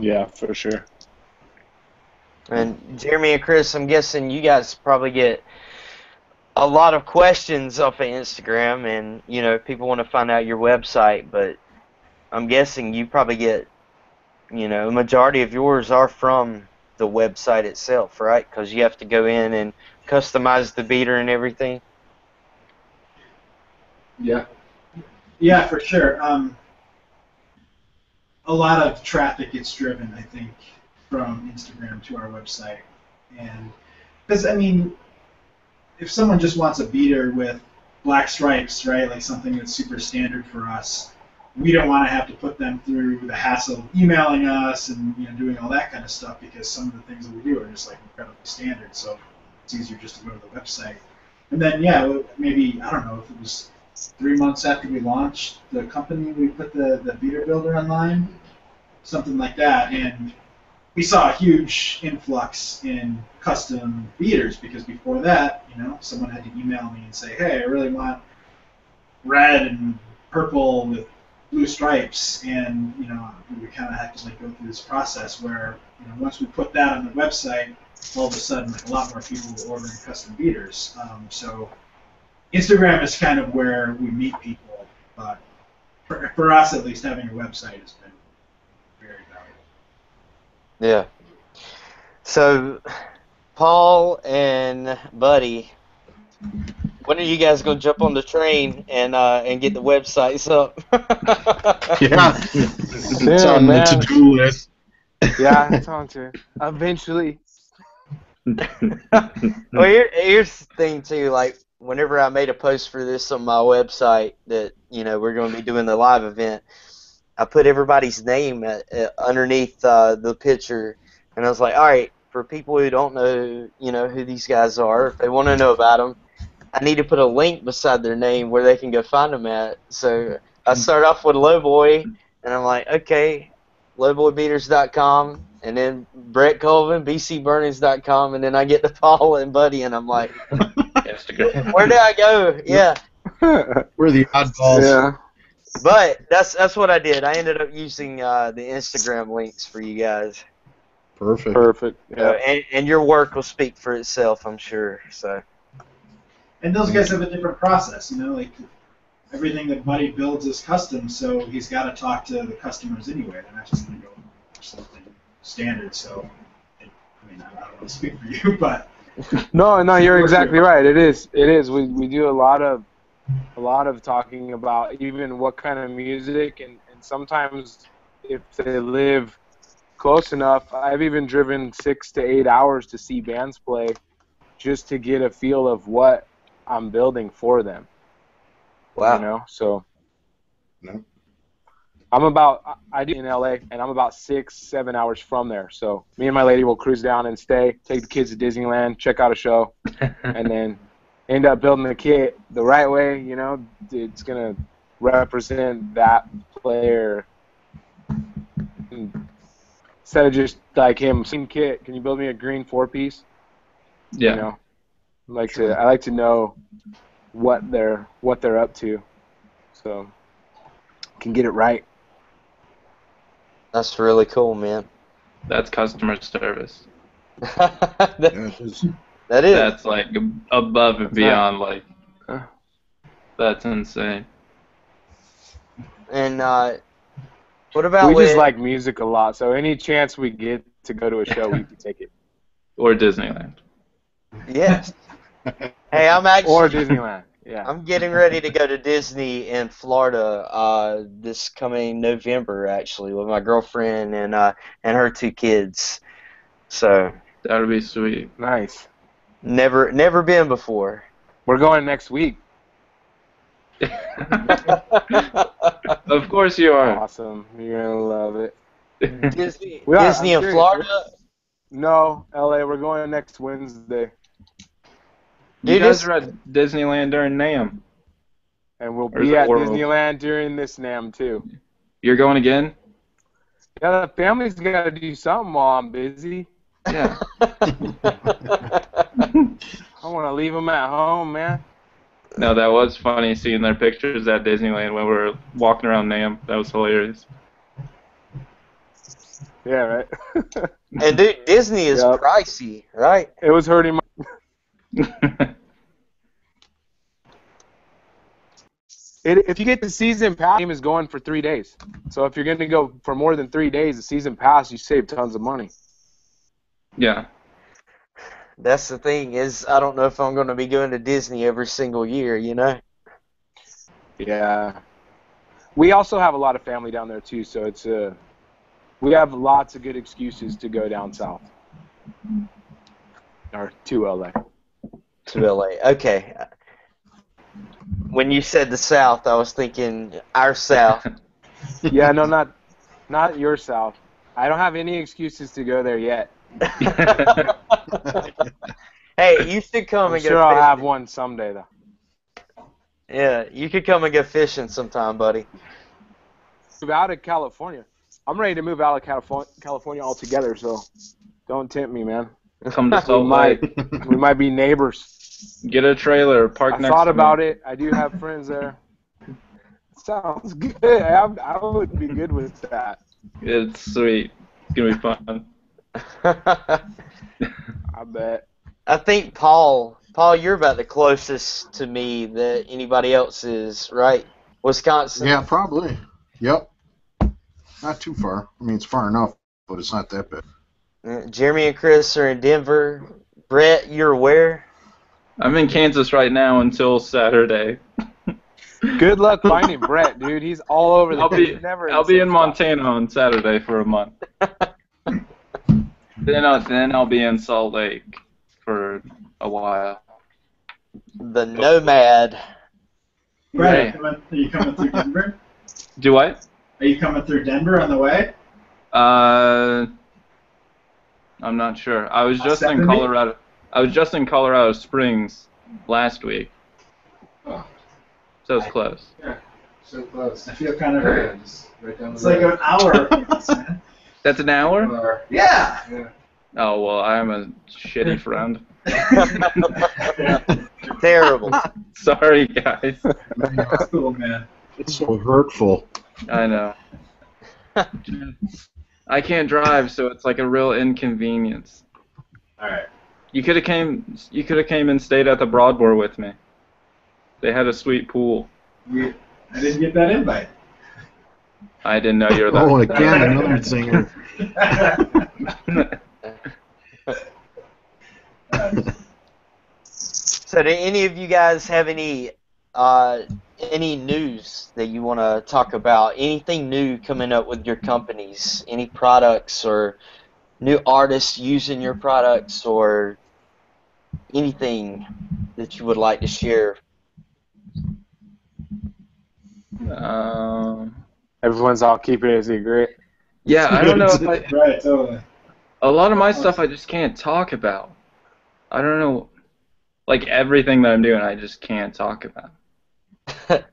Yeah, for sure. And Jeremy and Chris, I'm guessing you guys probably get a lot of questions off of Instagram, and you know, people want to find out your website, but I'm guessing you probably get, you know, a majority of yours are from the website itself, right? Because you have to go in and customize the beater and everything. Yeah. Yeah, for sure. A lot of traffic gets driven, I think, from Instagram to our website. And because, I mean, if someone just wants a beater with black stripes, right, like something that's super standard for us, we don't want to have to put them through the hassle of emailing us and, you know, doing all that kind of stuff, because some of the things that we do are just like incredibly standard. So it's easier just to go to the website. And then, yeah, maybe, I don't know, if it was 3 months after we launched the company, we put the beater builder online, something like that, and we saw a huge influx in custom beaters, because before that, you know, someone had to email me and say, hey, I really want red and purple with blue stripes, and, you know, we kind of had to like go through this process where, you know, once we put that on the website, all of a sudden, like, a lot more people were ordering custom beaters. So Instagram is kind of where we meet people, but for us at least, having a website has been very valuable. Yeah. So, Paul and Buddy, when are you guys gonna jump on the train and get the websites up? Yeah, it's Yeah, on the man. to-do list. Yeah, it's on to eventually. Well, here's the thing too. Like, whenever I made a post for this on my website that, you know, we're going to be doing the live event, I put everybody's name underneath the picture, and I was like, all right, for people who don't know, you know, who these guys are, if they want to know about them, I need to put a link beside their name where they can go find them at. So I start off with Lowboy, and I'm like, okay, lowboybeaters.com. and then Brett Colvin, bcburnings.com, and then I get to Paul and Buddy, and I'm like, Instagram. where did I go? Yeah. We're the oddballs. Yeah. But that's what I did. I ended up using the Instagram links for you guys. Perfect. Perfect. So, Yeah. and your work will speak for itself, I'm sure. So. And those guys have a different process, you know, like everything that Buddy builds is custom, so he's got to talk to the customers anyway. They're not just going to go for something standard. So, I mean, I don't want to speak for you, but No, you're exactly right. It is. We do a lot of talking about even what kind of music, and sometimes if they live close enough, I've even driven 6 to 8 hours to see bands play just to get a feel of what I'm building for them. Wow. You know, so No. I do in LA, and I'm about 6-7 hours from there. So me and my lady will cruise down and stay, take the kids to Disneyland, check out a show, and then end up building the kit the right way. You know, it's gonna represent that player. Instead of just like him, same kit, can you build me a green 4-piece? Yeah. You know, I like to know what they're up to, so can get it right. That's really cool, man. That's customer service. that, Yeah, it is. that is. That's like above and beyond. Like, that's insane. And what about We just with, like music a lot, so any chance we get to go to a show, we take it. Or Disneyland. yes. Hey, I'm actually Or Disneyland, yeah. I'm getting ready to go to Disney in Florida this coming November, actually, with my girlfriend and her 2 kids. So That would be sweet. Nice. never been before. We're going next week. Of course you are. Awesome. You're going to love it. Disney We are, Disney I'm in serious. Florida. No, LA, we're going next Wednesday. You Dude, guys this- are at Disneyland during NAMM. And we'll Or is be it at World? Disneyland during this NAMM, too. You're going again? Yeah, the family's got to do something while I'm busy. Yeah. I want to leave them at home, man. No, that was funny seeing their pictures at Disneyland when we were walking around NAMM. That was hilarious. Yeah, right? And dude, Disney is Yep. pricey, right? It was hurting my... If you get the season pass, the game is going for 3 days. So if you're going to go for more than 3 days, the season pass, you save tons of money. Yeah. That's the thing is, I don't know if I'm going to be going to Disney every single year, you know? Yeah. We also have a lot of family down there, too, so it's we have lots of good excuses to go down south. Or to LA. To LA. Okay. When you said the South, I was thinking our South. Yeah, no, not your south. I don't have any excuses to go there yet. Hey, you should come I'm and go sure fishing. I'll have one someday, though. Yeah, you could come and go fishing sometime, buddy. Move out of California. I'm ready to move out of California altogether, so don't tempt me, man. Come to We Salt Lake. might be neighbors. Get a trailer, park I next thought to about me. it. I do have friends there. Sounds good. I would be good with that. It's sweet. It's going to be fun. I bet. I think Paul, you're about the closest to me that anybody else is, right? Wisconsin. Yeah, probably. Yep. Not too far. I mean, it's far enough, but it's not that bad. Jeremy and Chris are in Denver. Brett, you're where? I'm in Kansas right now until Saturday. Good luck finding Brett, dude. He's all over the place. He's never I'll the be same in spot. Montana on Saturday for a month. Then I'll be in Salt Lake for a while. The Nomad. Brett, Yeah. are you coming through Denver? Do what? Are you coming through Denver on the way? I'm not sure. I was just in 70? Colorado. I was just in Colorado Springs last week, Oh, so it's close. so close. I feel kind of Yeah, just right down the It's like road. an hour, man. That's an hour? Or, Yeah. yeah. Oh, well, I'm a shitty friend. Terrible. Sorry, guys. That's cool, man. It's so hurtful. I know. I can't drive, so it's like a real inconvenience. All right. You could have came. You could have came and stayed at the Broadmoor with me. They had a sweet pool. I didn't get that invite. I didn't know you were that. Oh, again, another zinger. So, do any of you guys have any news that you want to talk about? Anything new coming up with your companies? Any products or new artists using your products, or anything that you would like to share? Everyone's all keeping it a secret. Yeah, I don't know if Right, totally. a lot of my stuff I just can't talk about. I don't know, like everything that I'm doing, I just can't talk about. That's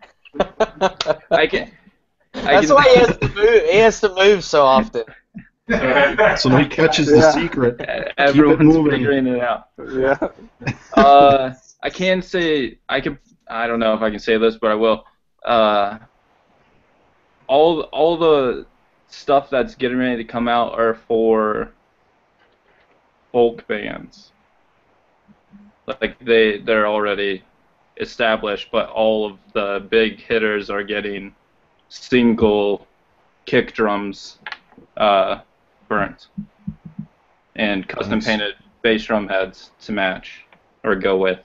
why he has to move. He has to move so often. So he catches the secret. Everyone's moving. figuring it out. Yeah. I can say I don't know if I can say this, but I will. All the stuff that's getting ready to come out are for folk bands. Like they're already established, but all of the big hitters are getting single kick drums burnt and custom painted bass drum heads to match or go with.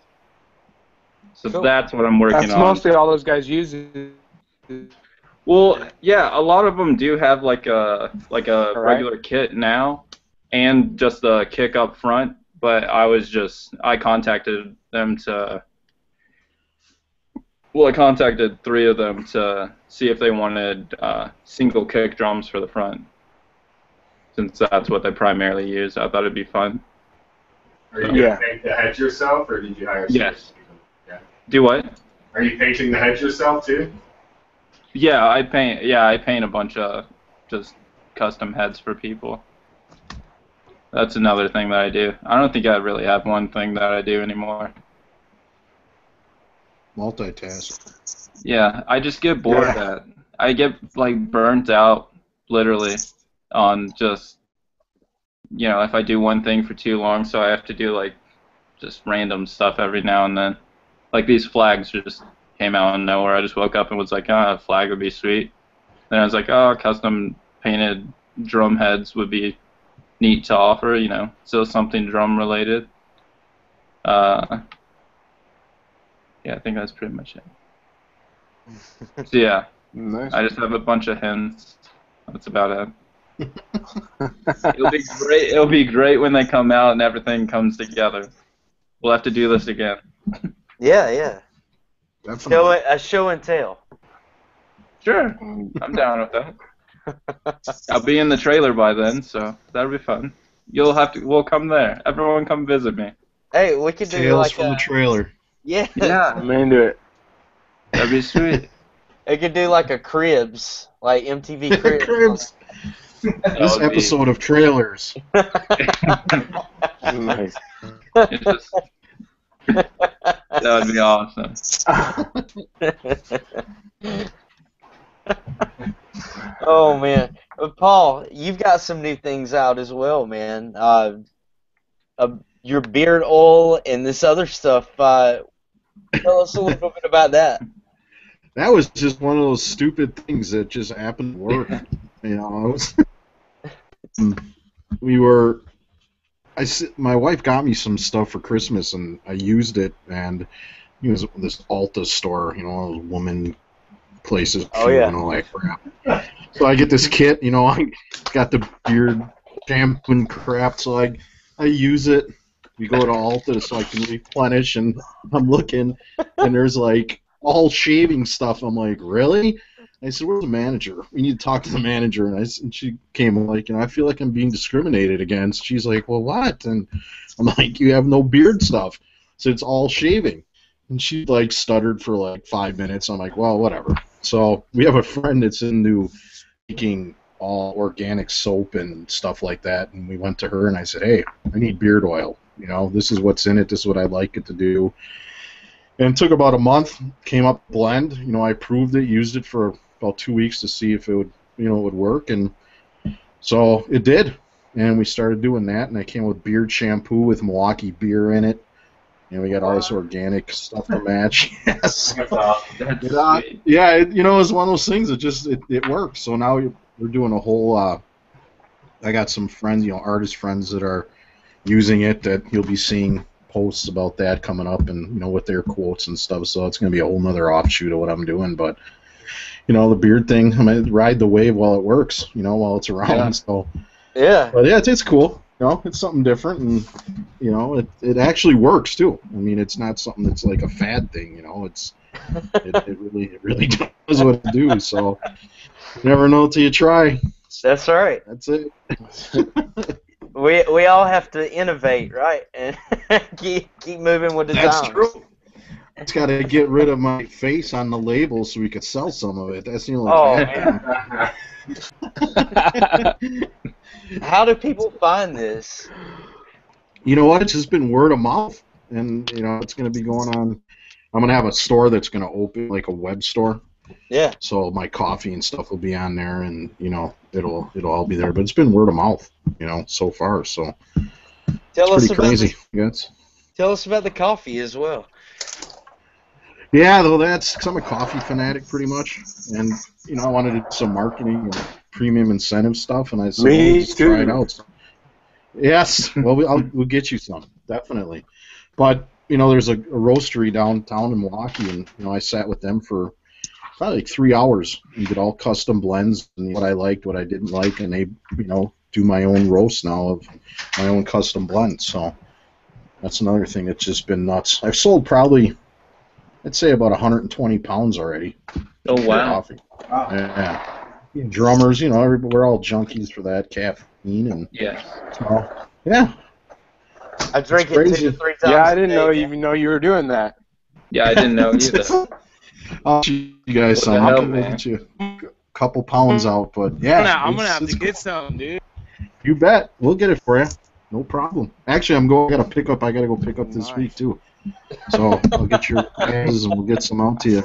So Cool. that's what I'm working That's on. mostly all those guys use. Well, yeah, a lot of them do have like a regular kit now, and just the kick up front. But I contacted them to. Well, I contacted 3 of them to see if they wanted single kick drums for the front, since that's what they primarily use. I thought it'd be fun. Are you going to paint the heads yourself, or did you hire someone? Yes. Do what? Are you painting the heads yourself too? Yeah, I paint a bunch of just custom heads for people. That's another thing that I do. I don't think I really have one thing that I do anymore. Multitask. Yeah, I just get bored at. I get like burnt out literally on just if I do one thing for too long, so I have to do like just random stuff every now and then. Like these flags just came out of nowhere. I just woke up and was like, a flag would be sweet. Then I was like, custom painted drum heads would be neat to offer, still something drum related. Yeah, I think that's pretty much it. So yeah, Nice. I just have a bunch of hens. That's about it. It'll be great. It'll be great when they come out and everything comes together. We'll have to do this again. Yeah. Definitely. A show and tell. Sure, I'm down with that. I'll be in the trailer by then, so that'll be fun. We'll come there. Everyone come visit me. Hey, we could do Tales like from the trailer. Yeah. I'm into it. That'd be sweet. We could do like a Cribs, like MTV Cribs. Cribs. This would be- episode of trailers. Nice. It's just- that would be awesome. Oh man, Paul, you've got some new things out as well, man. Your beard oil and this other stuff. Tell us a little bit about that. That was just one of those stupid things that just happened to work. My wife got me some stuff for Christmas, and I used it, and it was this Ulta store, all those woman places, and all that crap. So I get this kit, I got the beard shampoo and crap, so I use it. We go to Ulta so I can replenish, and I'm looking, and there's like all shaving stuff. I'm like, really? I said, where's the manager? We need to talk to the manager. And she came like, I feel like I'm being discriminated against. She's like, well, what? And I'm like, you have no beard stuff. So it's all shaving. And she like stuttered for like 5 minutes. I'm like, well, whatever. So we have a friend that's into making all organic soap and stuff like that. And we went to her and I said, hey, I need beard oil. You know, this is what's in it. This is what I'd like it to do. And it took about a month, came up blend. You know, I proved it, used it for about 2 weeks to see if it would, you know, would work. And so it did. And we started doing that. And I came with beard shampoo with Milwaukee beer in it. And we got all this organic stuff to match. Yes. That's awesome. Yeah, you know, it's one of those things. It works. So now we're doing a whole. I got some friends, you know, artist friends that are using it. That you'll be seeing posts about that coming up, and you know, with their quotes and stuff. So it's going to be a whole nother offshoot of what I'm doing. But you know, the beard thing, I mean, ride the wave while it works. You know, while it's around. Yeah. So yeah, but yeah, it's cool. You know, it's something different, and you know, it actually works too. I mean, it's not something that's like a fad thing. You know, it really does what it do. So you never know till you try. That's right. That's it. We all have to innovate, right? And keep moving with the That's times. true. It's got to get rid of my face on the label so we could sell some of it. That's the only man. How do people find this? You know what? It's just been word of mouth, and you know, it's going to be going on. I'm going to have a store that's going to open, like a web store. Yeah. So my coffee and stuff will be on there, and you know, it'll all be there. But it's been word of mouth, you know, so far. So tell it's us pretty about crazy. Yes. Tell us about the coffee as well. Yeah, though that's because I'm a coffee fanatic pretty much, and you know, I wanted to do some marketing and premium incentive stuff, and I said, well, let's try it out. Yes, well, we'll get you some, definitely. But you know, there's a roastery downtown in Milwaukee, and you know, I sat with them for probably like 3 hours. We did all custom blends and what I liked, what I didn't like, and they, you know, do my own roast now of my own custom blends. So that's another thing that's just been nuts. I've sold probably, I'd say, about 120 pounds already. Oh, wow. Coffee. Wow. Yeah. Drummers, you know, we're all junkies for that caffeine, and yeah. So, yeah. I drink it 2 to 3 times. Yeah, I didn't even know you were doing that. Yeah, I didn't know either. I'll shoot you guys some. I'll get you a couple pounds out, but yeah. I'm gonna have to get some, dude. You bet. We'll get it for you. No problem. Actually, I gotta go pick up this week too. So I'll get your guys and we'll get some out to you.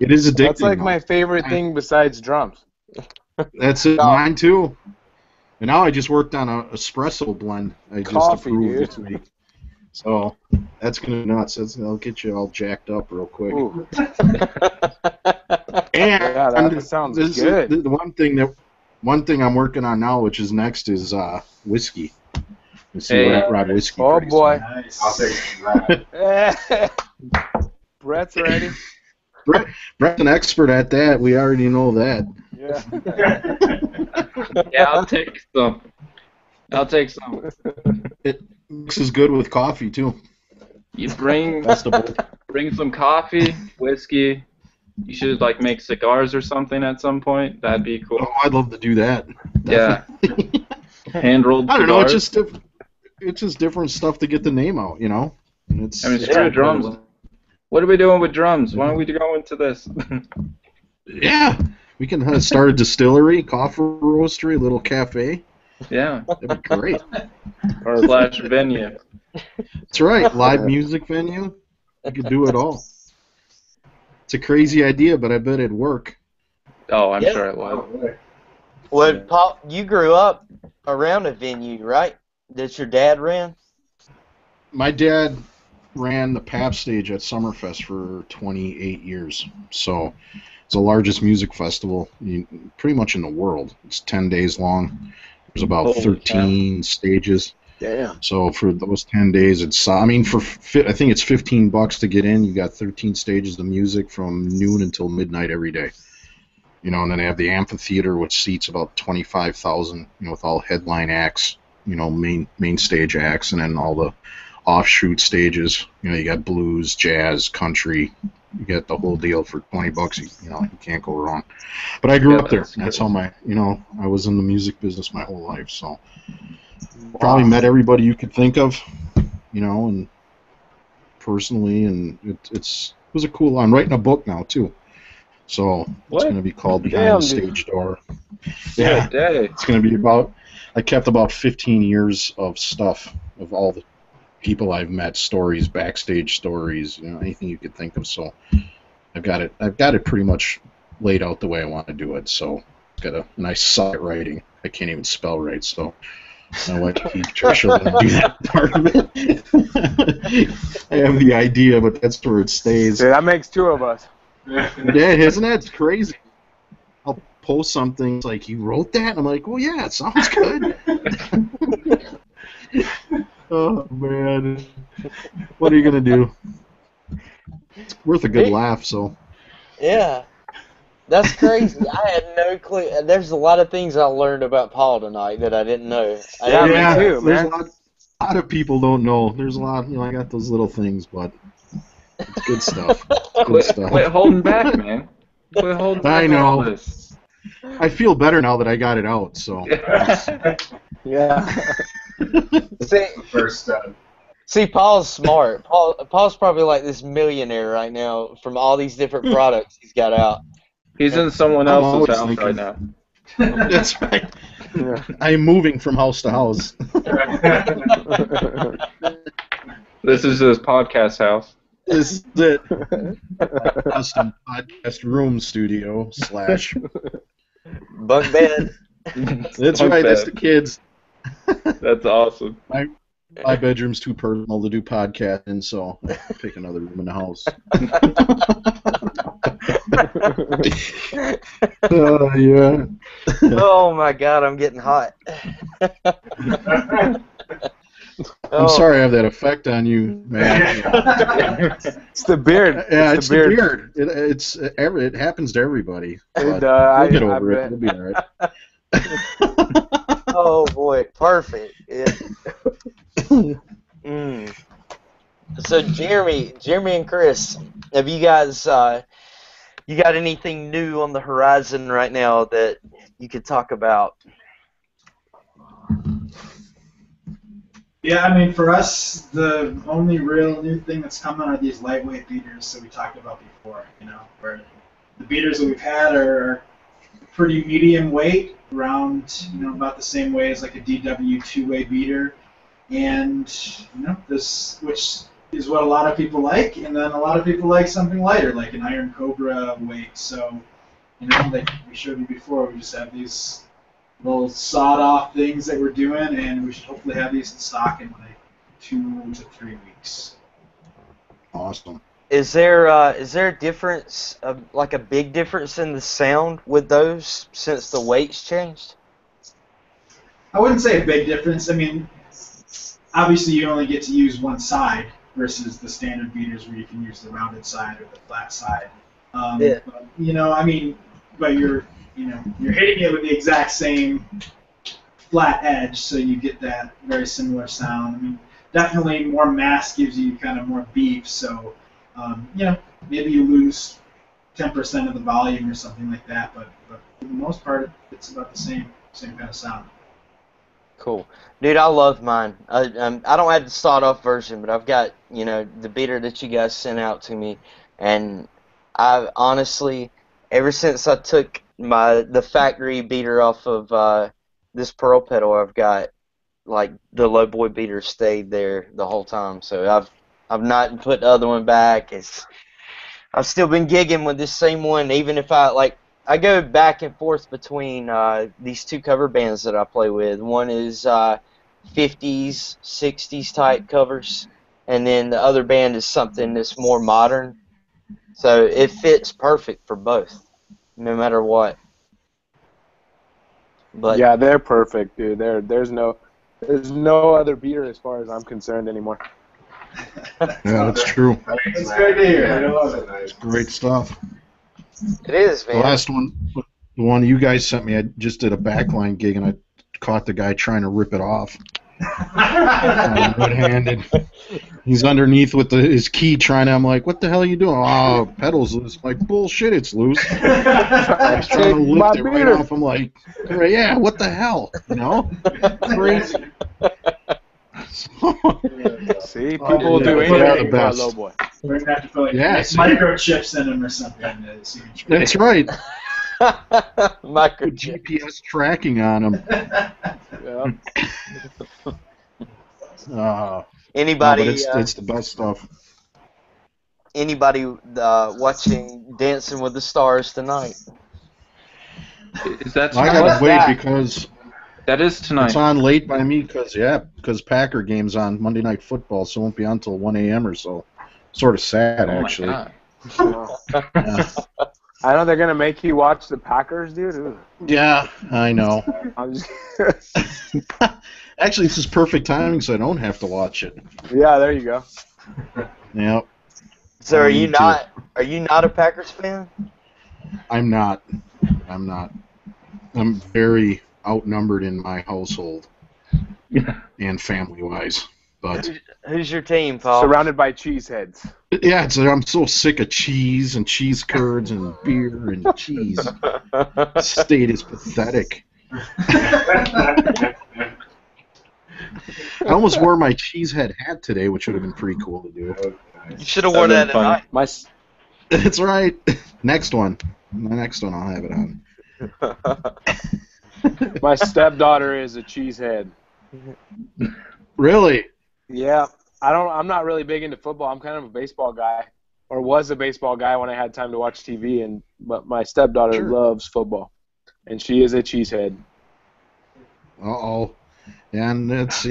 It is addicting. That's like my favorite thing besides drums. That's it. Mine too. And now I just worked on an espresso blend. I just approved this week. So that's gonna be nuts. I'll get you all jacked up real quick. And yeah, that sounds good. The one thing I'm working on now, which is next, is whiskey. Let's see what Rod whiskey. Oh boy! Nice. I'll take that. Brett's ready. Brett's an expert at that. We already know that. Yeah. Yeah, I'll take some. It mixes good with coffee too. You bring some coffee, whiskey. You should like make cigars or something at some point. That'd be cool. Oh, I'd love to do that. Yeah. Hand rolled. I don't know. It's just different stuff to get the name out. You know. It's true. Drums. What are we doing with drums? Why don't we go into this? Yeah, we can start a distillery, coffee roastery, a little cafe. Yeah. That'd be great. Or / venue. That's right. Live music venue. You could do it all. It's a crazy idea, but I bet it'd work. Oh, I'm sure it would. Well, Paul, you grew up around a venue, right? That your dad ran? My dad ran the PAP stage at Summerfest for 28 years. So it's the largest music festival pretty much in the world. It's 10 days long. There's about 13 stages. Damn. So for those 10 days, I think it's $15 to get in. You got 13 stages of music from noon until midnight every day. You know, and then they have the amphitheater, which seats about 25,000. You know, with all headline acts. You know, main stage acts, and then all the offshoot stages. You know, you got blues, jazz, country. You get the whole deal for $20. You know, you can't go wrong. But I grew up there. That's how I was in the music business my whole life. So probably met everybody you could think of, you know, and personally, and it was a cool. I'm writing a book now too. So What? it's going to be called Behind Damn, the dude. Stage Door. Yeah, day. It's going to be about. I kept about 15 years of stuff of all the people I've met, stories, backstage stories, anything you could think of. So I've got it pretty much laid out the way I want to do it. So it's got a nice suck at writing. I can't even spell right, so my wife Trisha will do that part of it. I have the idea, but that's where it stays. Yeah, that makes two of us. Yeah, isn't that it's crazy? I'll post something it's like, you wrote that? And I'm like, well, yeah, it sounds good. Oh, man. What are you going to do? It's worth a good laugh, so. Yeah. That's crazy. I had no clue. There's a lot of things I learned about Paul tonight that I didn't know. Yeah, me too, there's man. a lot of people don't know. There's a lot, I got those little things, but it's good stuff. Good stuff. Quit holding back, man. Quit holding back. I know. all this. I feel better now that I got it out, so. Yeah. First step. See, Paul's smart. Paul's probably like this millionaire right now from all these different products he's got out. He's in someone I'm else's always house thinking- right now. That's right. Yeah. I'm moving from house to house. This is his podcast house. This is it. Custom podcast room studio / Bunk bed. That's Bunk right, that's bed. the kids. That's awesome. My bedroom's too personal to do podcasting, so I pick another room in the house. Yeah. Oh my God, I'm getting hot. I'm sorry I have that effect on you, man. It's the beard. Yeah, it's the beard. It happens to everybody. But we'll get over it. We'll be all right. Oh boy, perfect. Yeah. So Jeremy and Chris, have you guys you got anything new on the horizon right now that you could talk about? Yeah, I mean, for us, the only real new thing that's coming are these lightweight beaters that we talked about before, where the beaters that we've had are pretty medium weight, around, about the same way as like a DW two-way beater, and, this, which is what a lot of people like, and then a lot of people like something lighter, like an Iron Cobra weight. So, like we showed you before, we just have these little sawed-off things that we're doing, and we should hopefully have these in stock in like 2 to 3 weeks. Awesome. Is there a difference, like a big difference in the sound with those since the weight's changed? I wouldn't say a big difference. I mean, obviously you only get to use one side versus the standard beaters where you can use the rounded side or the flat side. Yeah. But, but you're hitting it with the exact same flat edge, so you get that very similar sound. I mean, definitely more mass gives you kind of more beep, so, maybe you lose 10% of the volume or something like that, but for the most part, it's about the same kind of sound. Cool. Dude, I love mine. I don't have the sawed-off version, but I've got, the beater that you guys sent out to me, and I honestly, ever since I took the factory beater off of this pearl pedal, I've got, like, the low boy beater stayed there the whole time, so I've not put the other one back. I've still been gigging with this same one, even if I go back and forth between these two cover bands that I play with. One is 50s, 60s type covers, and then the other band is something that's more modern. So it fits perfect for both, no matter what. But yeah, they're perfect, dude. There's no other beater as far as I'm concerned anymore. Yeah, that's true. That's great to hear. I love it. Nice. Great stuff. it is, The man. last one, the one you guys sent me, I just did a backline gig and I caught the guy trying to rip it off. Red-handed. He's underneath with his key trying to. I'm like, what the hell are you doing? Oh, pedal's loose. I'm like, bullshit, it's loose. He's trying to lift it right off. I'm like, yeah, what the hell? Crazy. See, people will do they're anything the for a best. low boy. We're gonna have to put like Yes. microchips in them or something. So you can That's right. Microchip. GPS tracking on them. Yeah. No, Anybody? but it's the best stuff. Anybody watching Dancing with the Stars tonight? Is that I tonight? gotta wait that? because That is tonight. it's on late by me because Packer game's on Monday Night Football, so it won't be on until 1 a.m. or so. Sort of sad, Oh my actually. God. Yeah. I know they're gonna make you watch the Packers, dude. Ooh. Yeah, I know. I'm just Actually, this is perfect timing, so I don't have to watch it. yeah, there you go. Yep. So I are you need to. not? Are you not a Packers fan? I'm not. I'm very outnumbered in my household and family-wise. But Who's your team, Paul? Surrounded by cheeseheads. yeah, I'm so sick of cheese and cheese curds and beer and cheese. The state is pathetic. I almost wore my cheesehead hat today, which would have been pretty cool to do. You should have worn that That'd tonight. My That's right. Next one. The next one, I'll have it on. my stepdaughter is a cheesehead. Really? Yeah, I'm not really big into football. I'm kind of a baseball guy, or was a baseball guy when I had time to watch TV. But my stepdaughter Sure. loves football, and she is a cheesehead. Uh-oh. And it's,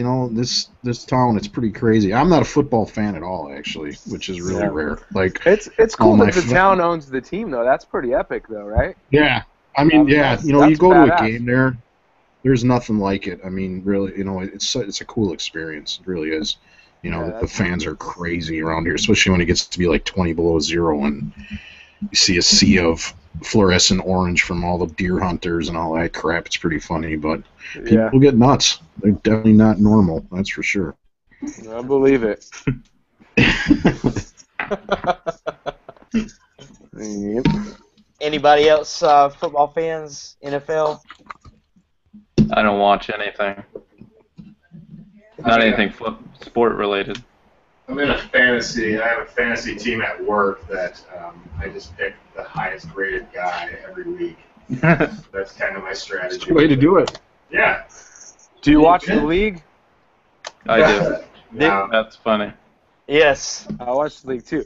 this town, it's pretty crazy. I'm not a football fan at all, actually, which is really Yeah. rare. Like, It's all cool my that the fr- town owns the team, though. That's pretty epic, though, right? yeah. I mean, yeah, That's you that's go to a badass. game there, there's nothing like it. I mean, really, it's a cool experience. It really is. Yeah, The that's- fans are crazy around here, especially when it gets to be like 20 below zero and you see a sea of fluorescent orange from all the deer hunters and all that crap. It's pretty funny, but Yeah, people get nuts. They're definitely not normal, that's for sure. I believe it. Yep. Anybody else football fans? NFL? I don't watch anything. Not anything sport related. I'm in a fantasy. I have a fantasy team at work that I just pick the highest rated guy every week. That's kind of my strategy. That's the way to do it. Yeah. Do you watch the league? I do. No. That's funny. Yes. I watch the league too,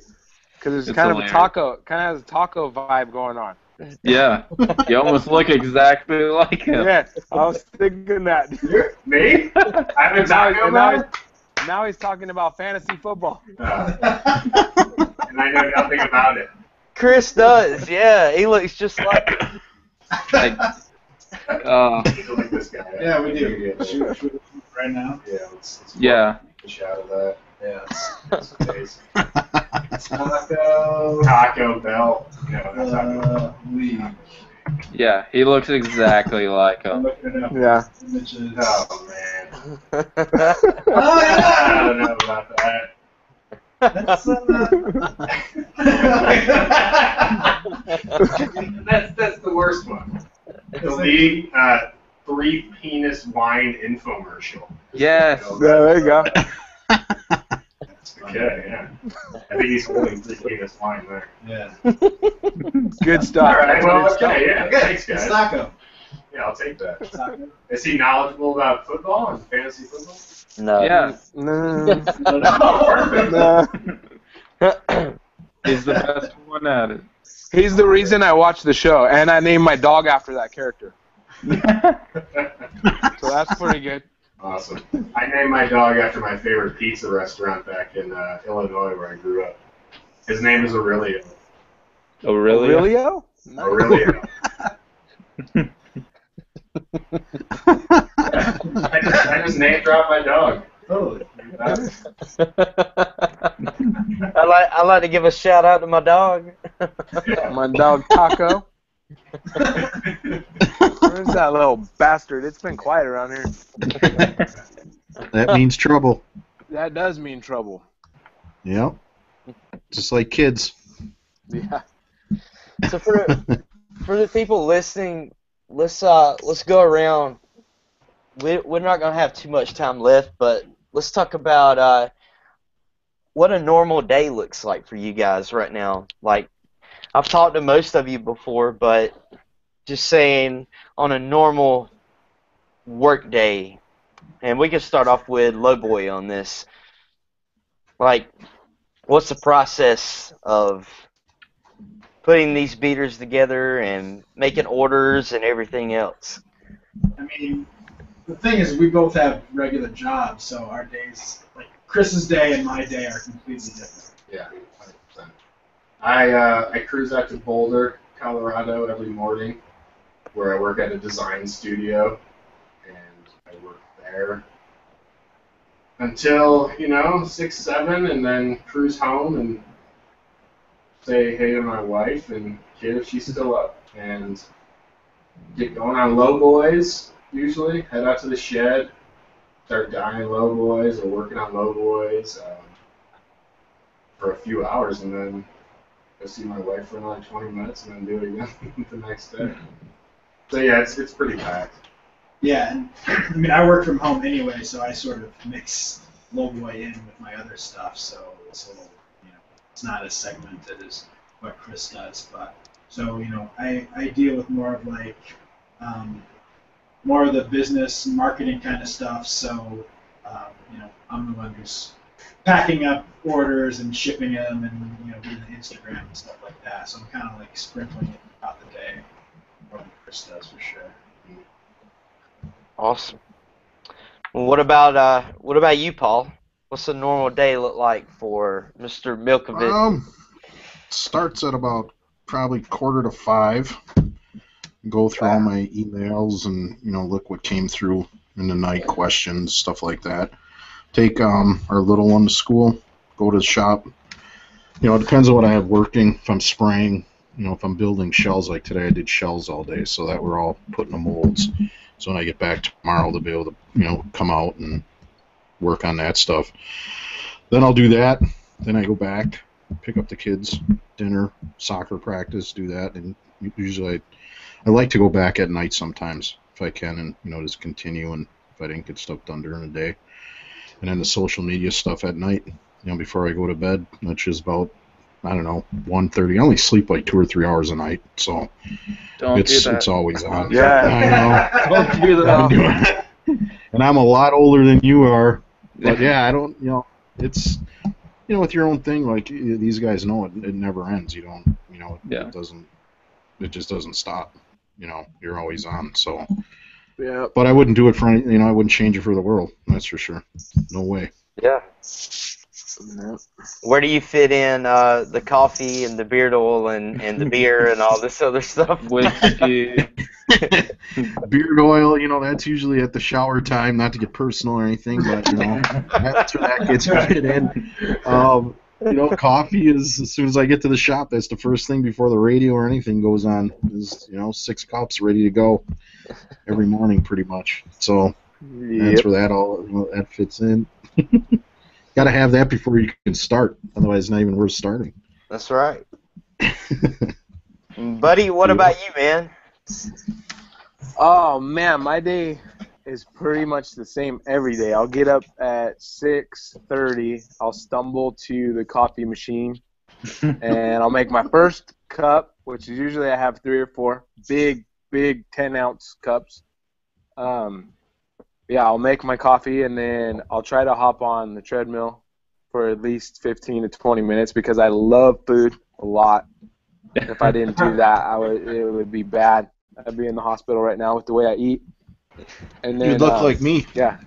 because it's It's kind hilarious. of a taco vibe going on. Yeah. You almost look exactly like him. Yeah, I was thinking that. Me? I'm a taco guy? Now he's talking about fantasy football. And I know nothing about it. Chris does. Yeah, he looks just like. Like, I feel like this guy. Yeah, we do. Shoot it right now. Yeah, let's yeah. fish out of that. Yeah. That's the taste. Taco. Taco Bell. No, not Taco Bell. League. Yeah. He looks exactly like I'm him. looking it up. Yeah. Images. Oh, man. Oh, I yeah! don't know about that. That's, That's the worst one. The league, three penis wine infomercial. Yes. Yeah, there you go. Okay, yeah. I think he's holding three penis wine there. yeah. Good All stuff. right, That's what well, it's okay, yeah. Okay, Thanks, it's guys. taco. Yeah, I'll take that. Taco. Is he knowledgeable about football and fantasy football? No. Yeah. No. Perfect. No. He's the best one at it. He's the reason I watch the show, and I named my dog after that character. So that's pretty good. Awesome. I named my dog after my favorite pizza restaurant back in Illinois where I grew up. His name is Aurelio. Oh, really? Aurelio? Aurelio. I just name dropped my dog. Totally. I like to give a shout out to my dog. My dog Taco. Where's that little bastard? It's been quiet around here. That means trouble. That does mean trouble. Yep. Just like kids. Yeah. So for the people listening, let's go around. We're not gonna have too much time left, but let's talk about what a normal day looks like for you guys right now. Like, I've talked to most of you before, but just saying on a normal work day, and we can start off with Lowboy on this. Like, what's the process of putting these beaters together and making orders and everything else? I mean, the thing is, we both have regular jobs, so our days, like Chris's day and my day, are completely different. Yeah, 100%. I cruise out to Boulder, Colorado every morning, where I work at a design studio, and I work there until 6, 7, and then cruise home and say hey to my wife and kid if she's still up, and get going on low boys. Usually head out to the shed, start dyeing low boys or working on low boys for a few hours, and then go see my wife for another 20 minutes, and then do it again the next day. So yeah, it's pretty packed. Yeah, and I mean, I work from home anyway, so I sort of mix Lowboy in with my other stuff, so it's a little, it's not as segmented as what Chris does, but so I deal with more of like more of the business marketing kind of stuff. So I'm the one who's packing up orders and shipping them, and doing the Instagram and stuff like that. So I'm kind of like sprinkling it throughout the day, more than Chris does for sure. Awesome. Well, what about you, Paul? What's a normal day look like for Mr. Milkovich? Starts at about probably 4:45. Go through all my emails and look what came through in the night, questions, stuff like that. Take our little one to school. Go to the shop. It depends on what I have working. If I'm spraying, if I'm building shells like today, I did shells all day, so that we're all put in the molds. So when I get back tomorrow, to be able to come out and work on that stuff. Then I'll do that. Then I go back, pick up the kids, dinner, soccer practice, do that, and usually I like to go back at night sometimes if I can, and just continue, and if I didn't get stuff done during the day. And then the social media stuff at night, before I go to bed, which is about 1:30. I only sleep like 2 or 3 hours a night, so it's always on. Yeah. I know. Don't do that. I've been doing it. And I'm a lot older than you are, but yeah, I don't. It's with your own thing. Like these guys know it never ends. You don't. It doesn't. It just doesn't stop. You're always on. So. Yeah. But I wouldn't do it for any. I wouldn't change it for the world. That's for sure. No way. Yeah. Where do you fit in the coffee and the beard oil and the beer and all this other stuff? Whiskey. Beard oil, that's usually at the shower time, not to get personal or anything, but that's where that gets fit in. Coffee is as soon as I get to the shop. That's the first thing before the radio or anything goes on. Is 6 cups ready to go every morning, pretty much. So that's where that fits in. Got to have that before you can start. Otherwise, it's not even worth starting. That's right. Buddy, what about you, man? Oh man, my day is pretty much the same every day. I'll get up at 6:30. I'll stumble to the coffee machine, and I'll make my first cup, which is usually I have 3 or 4 big 10-ounce cups. I'll make my coffee, and then I'll try to hop on the treadmill for at least 15 to 20 minutes because I love food a lot. If I didn't do that, it would be bad. I'd be in the hospital right now with the way I eat. And then you look like me. Yeah.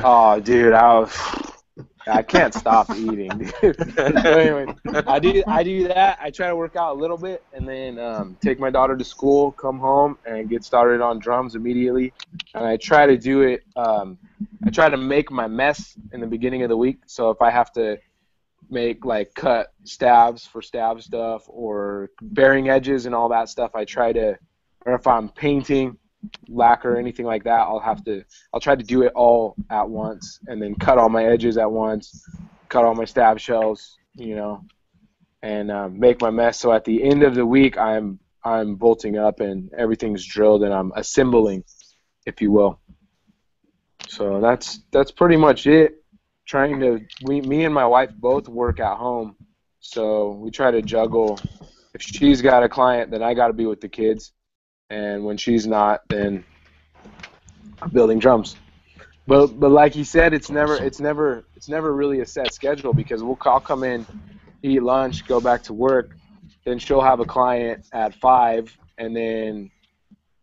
Oh, dude, I can't stop eating, dude. So anyway, I do that. I try to work out a little bit, and then take my daughter to school, come home, and get started on drums immediately. And I try to do it. I try to make my mess in the beginning of the week. So if I have to make cut stabs for stab stuff or bearing edges and all that stuff, I try to. Or if I'm painting, lacquer, anything like that, I'll try to do it all at once, and then cut all my edges at once, cut all my stab shells, and make my mess. So at the end of the week, I'm bolting up and everything's drilled and I'm assembling, if you will. So that's pretty much it. me and my wife both work at home, so we try to juggle. If she's got a client, then I got to be with the kids, and when she's not, then I'm building drums. But like he said, it's never really a set schedule, because I'll come in, eat lunch, go back to work, then she'll have a client at 5, and then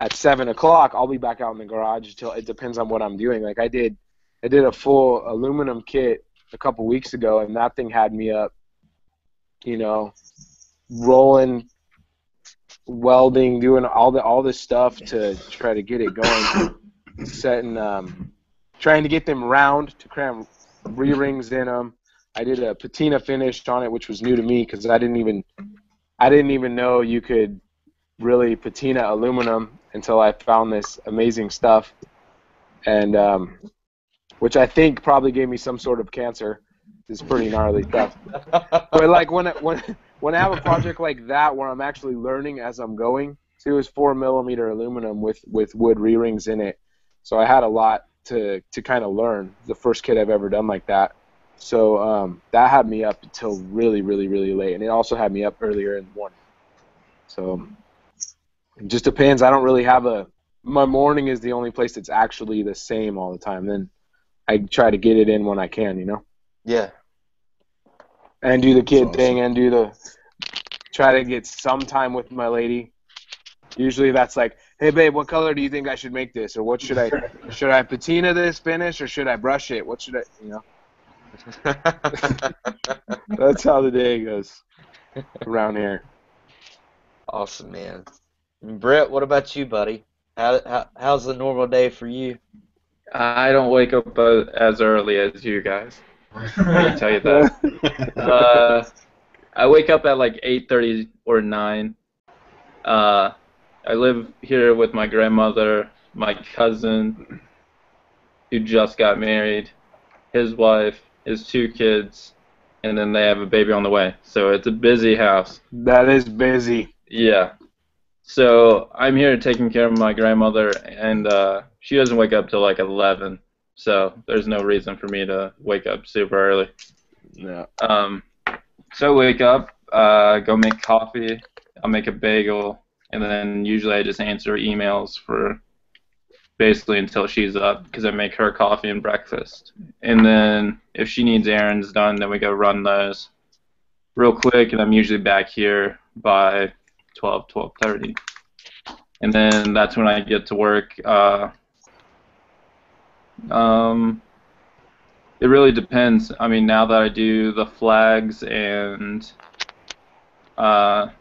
at 7 o'clock I'll be back out in the garage until it depends on what I'm doing. Like I did a full aluminum kit a couple weeks ago, and that thing had me up, rolling, welding, doing all this stuff to try to get it going, trying to get them round to cram re-rings in them. I did a patina finish on it, which was new to me because I didn't even know you could really patina aluminum until I found this amazing stuff, and which I think probably gave me some sort of cancer. It's pretty gnarly stuff. But like when I have a project like that where I'm actually learning as I'm going, so it was 4mm aluminum with wood re-rings in it. So I had a lot to kind of learn. The first kit I've ever done like that. So that had me up until really, really, really late, and it also had me up earlier in the morning. So it just depends. I don't really have my morning is the only place that's actually the same all the time. Then I try to get it in when I can, Yeah. And do the kid thing, and try to get some time with my lady. Usually that's like, hey babe, what color do you think I should make this? Or what should I patina this finish, or should I brush it? What should I, That's how the day goes around here. Awesome, man. And Brett, what about you, buddy? How's the normal day for you? I don't wake up as early as you guys. I can tell you that. I wake up at like 8:30 or 9. I live here with my grandmother, my cousin, who just got married, his wife, his 2 kids, and then they have a baby on the way. So it's a busy house. That is busy. Yeah. So I'm here taking care of my grandmother, and she doesn't wake up till like 11. So there's no reason for me to wake up super early. Yeah. So I wake up, go make coffee, I'll make a bagel, and then usually I just answer emails for basically until she's up, because I make her coffee and breakfast. And then if she needs errands done, then we go run those real quick, and I'm usually back here by 12:30. And then that's when I get to work. It really depends. I mean, now that I do the flags and a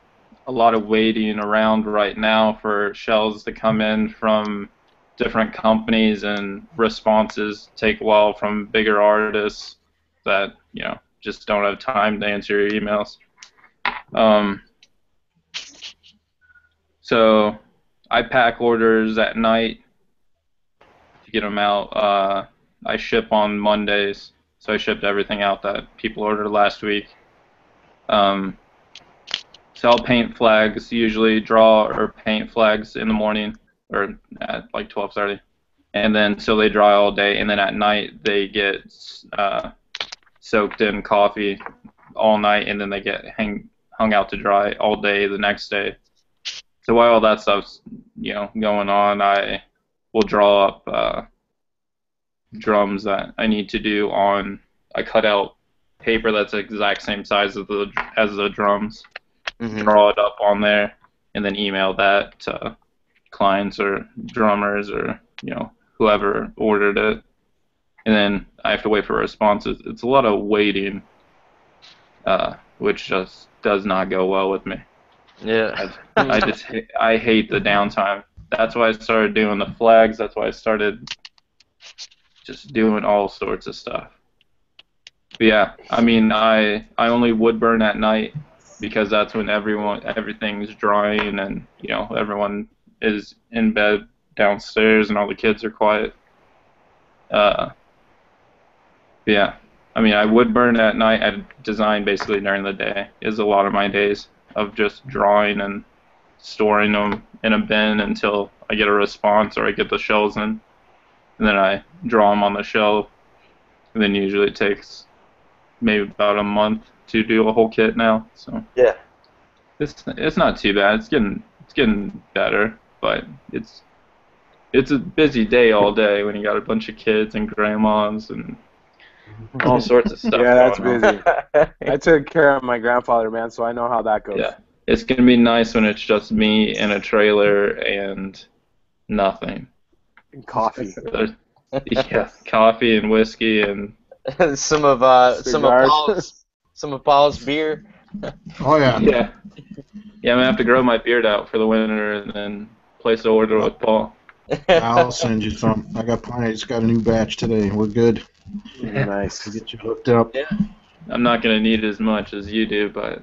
lot of waiting around right now for shells to come in from different companies, and responses take a while from bigger artists that, just don't have time to answer your emails. So I pack orders at night to get them out. I ship on Mondays, so I shipped everything out that people ordered last week. So I'll paint flags, usually draw or paint flags in the morning, or at like 12:30, and then so they dry all day, and then at night they get soaked in coffee all night, and then they get hung out to dry all day the next day. So while all that stuff's going on, I will draw up drums that I need to do on. I cut out paper that's the exact same size as the drums, draw it up on there, and then email that to clients or drummers or whoever ordered it. And then I have to wait for responses. It's a lot of waiting, which just does not go well with me. Yeah. I hate the downtime. That's why I started doing the flags. That's why I started just doing all sorts of stuff. But yeah, I mean, I only wood burn at night because that's when everything's drying, and everyone is in bed downstairs and all the kids are quiet. Yeah, I mean, I would burn at night. I design basically during the day. Is a lot of my days of just drawing and storing them in a bin until I get a response or I get the shells in, and then I draw them on the shelf, and then usually it takes maybe about a month to do a whole kit now. So Yeah. it's not too bad. It's getting better, but it's a busy day all day when you got a bunch of kids and grandmas and all sorts of stuff. Yeah, that's going on. busy. I took care of my grandfather, man, so I know how that goes. Yeah, it's gonna be nice when it's just me in a trailer and nothing. And coffee. Yeah, coffee and whiskey and some of Paul's beer. Oh yeah. yeah. Yeah, I'm gonna have to grow my beard out for the winter and then place an order with Paul. I'll send you some. I got plenty. I just got a new batch today. We're good. Nice. To get you hooked up. Yeah. I'm not gonna need as much as you do, but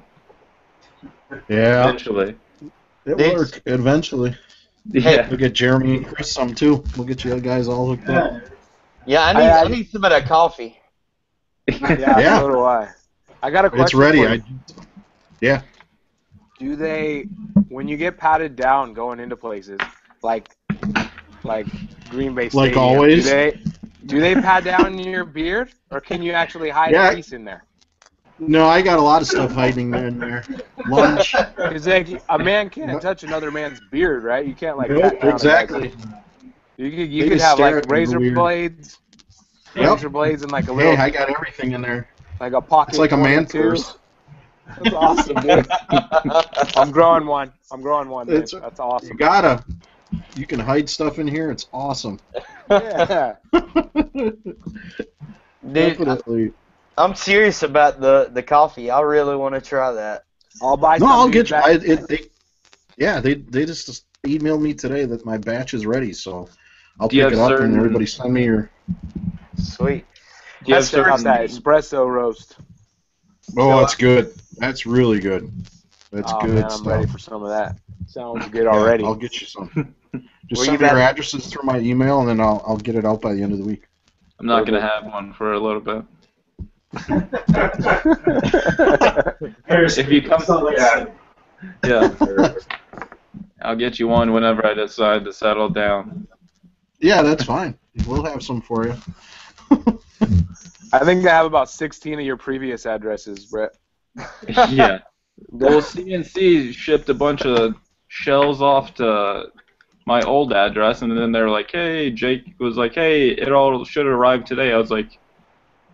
Yeah. eventually. It'll work eventually. Yeah. We'll get Jeremy and Chris some too. We'll get you guys all hooked up. Yeah, I need some of that coffee. Yeah, so do I. I got a question. It's ready. For you. Yeah. Do they, when you get patted down going into places, like Green Bay Stadium, Like always? do they pat down your beard, or can you actually hide a piece in there? No, I got a lot of stuff hiding there in there. Lunch. Because a man can't touch another man's beard, right? You can't Nope, pat down exactly. You could have stare like at me razor weird. blades, Yep. and like a little, Hey, I got everything in there. like a pocket. It's like a man 22. purse. That's awesome, dude. I'm growing one. Dude. It's- That's awesome. You gotta. You can hide stuff in here. It's awesome. Yeah. Dude, Definitely. I'm serious about the coffee. I really want to try that. I'll buy No, some. I'll dude, get you. back- They just emailed me today that my batch is ready, so I'll Do you pick it have up and certain- everybody send me your. Sweet. Do you have That's Check out certain- that espresso roast. Oh, it's good. That's really good. That's Oh, good man, I'm stuff. ready for some of that. Sounds good Yeah, already. I'll get you some. Just Where send you me your at? addresses through my email, and then I'll get it out by the end of the week. I'm not gonna have one for a little bit. If you come, yeah, I'll get you one whenever I decide to settle down. Yeah, that's fine. We'll have some for you. I think I have about 16 of your previous addresses, Brett. Yeah. Well, CNC shipped a bunch of shells off to my old address, and then they were like, "Hey," Jake was like, "Hey, it all should arrive today." I was like,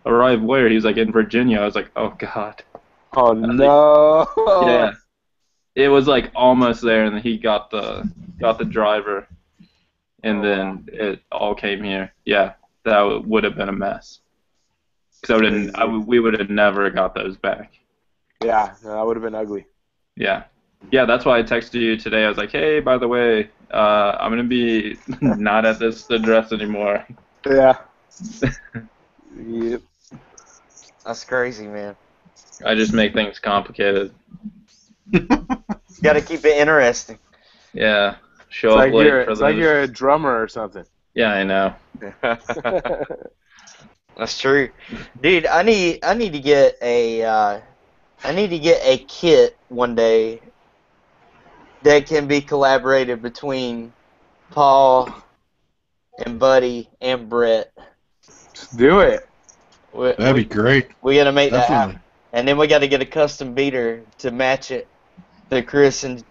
"Arrive where?" He was like, "In Virginia." I was like, "Oh God." Oh no! Yeah. It was like almost there, and then he got the driver, and then it all came here. Yeah, that would have been a mess. Because we would have never got those back. Yeah, no, that would have been ugly. Yeah. Yeah, that's why I texted you today. I was like, hey, by the way, I'm going to be not at this address anymore. Yeah. Yep. That's crazy, man. I just make things complicated. Got to keep it interesting. Yeah. Show up late for It's those. like you're a drummer or something. Yeah, I know. That's true, dude. I need to get a kit one day that can be collaborated between Paul and Buddy and Brett. Just do it. That'd be great. We got to make that Definitely. happen, and then we got to get a custom beater to match it to Chris and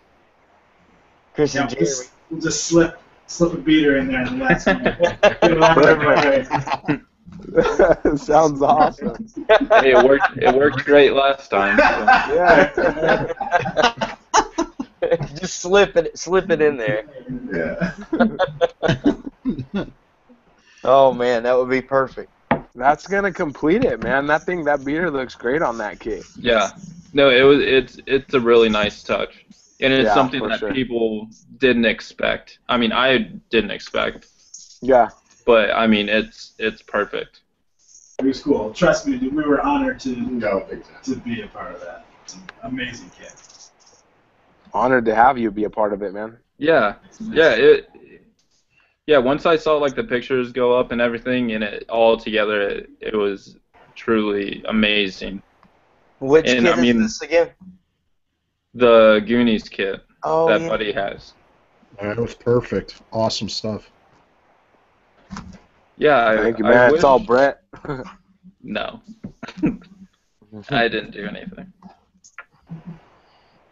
Jeremy. We'll just slip a beater in there in the last minute. Sounds awesome. Hey, it worked great last time. So. Yeah. Just slip it in there. Yeah. Oh man, that would be perfect. That's gonna complete it, man. That beater looks great on that kit. Yeah. No, it's a really nice touch. And it's something that sure. people didn't expect. I mean, I didn't expect. Yeah. But I mean, it's perfect. It was cool. Trust me, dude, we were honored to big time. be a part of that. It's an amazing kit. Honored to have you be a part of it, man. Yeah. Once I saw like the pictures go up and everything, and it all together, it was truly amazing. Which And, kit I mean- is this again? The Goonies kit Oh that yeah. Buddy has. That was perfect. Awesome stuff. Yeah, Thank you, I man. wish, It's all Brett. No. I didn't do anything.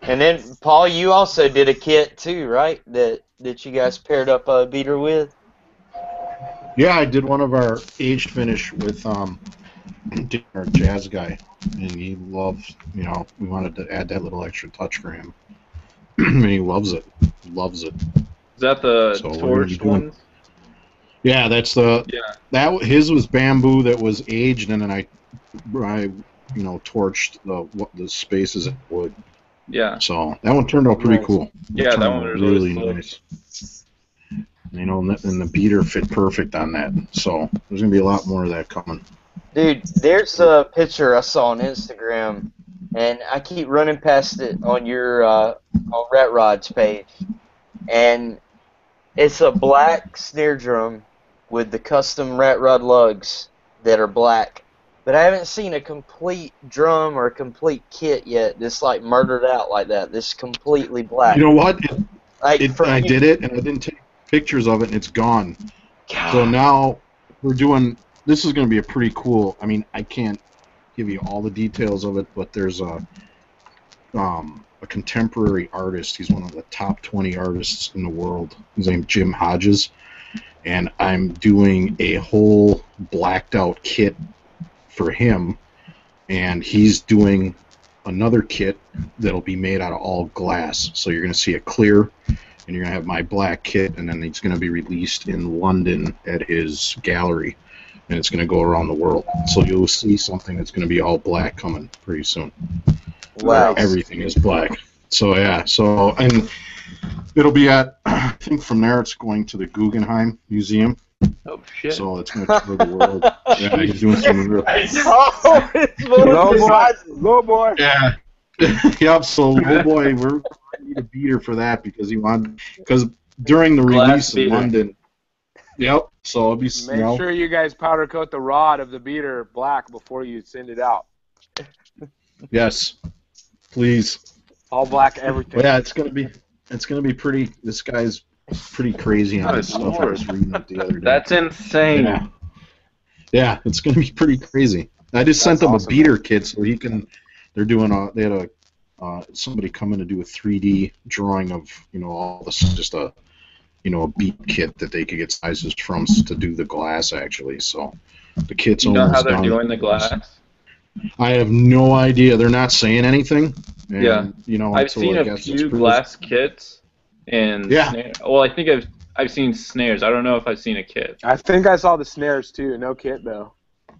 And then, Paul, you also did a kit too, right? That you guys paired up a beater with? Yeah, I did one of our aged finish with our jazz guy, and he loves. We wanted to add that little extra touch for him, and he loves it. Loves it. Is that the So we're gonna be torched doing. ones? Yeah, that's the. Yeah. His was bamboo that was aged, and then I torched the spaces in wood. Yeah. So that one turned out pretty cool. Yeah, that one was really slick. nice. And the beater fit perfect on that. So there's gonna be a lot more of that coming. Dude, there's a picture I saw on Instagram, and I keep running past it on your on Rat Rod's page, and it's a black snare drum with the custom Rat Rod lugs that are black. But I haven't seen a complete drum or a complete kit yet that's like murdered out like that. This completely black. You know what? Like I did it, and I didn't take pictures of it, and it's gone. God. So now we're doing. This is going to be a pretty cool. I mean, I can't give you all the details of it, but there's a contemporary artist. He's one of the top 20 artists in the world. His name's Jim Hodges, and I'm doing a whole blacked out kit for him, and he's doing another kit that'll be made out of all glass. So you're going to see it clear, and you're going to have my black kit, and then it's going to be released in London at his gallery, and it's going to go around the world. So you'll see something that's going to be all black coming pretty soon. Wow. Everything is black. So yeah, and it'll be at, I think from there it's going to the Guggenheim Museum. Oh shit. So it's going to tour the world. Yeah, he's doing some real. Oh, it's one of the sizes. Low boy. Yeah. Yep. So, oh boy, we're need a beater for that because during the Glass release beater. in London. Yep. So it'll be. Make sure you guys powder coat the rod of the beater black before you send it out. Yes. Please. All black everything. Well, yeah, it's gonna be pretty. This guy's pretty crazy on this stuff. I was reading it the other day. That's insane. Yeah, it's gonna be pretty crazy. I just sent them a beater kit so he can. They're doing they had somebody come in to do a 3D drawing of all this, just a beat kit that they could get sizes from to do the glass actually. So the kit's You know almost how they're done. doing the glass? I have no idea. They're not saying anything. And, Yeah. I've seen a few glass kits and well, I think I've seen snares. I don't know if I've seen a kit. I think I saw the snares too. No kit though.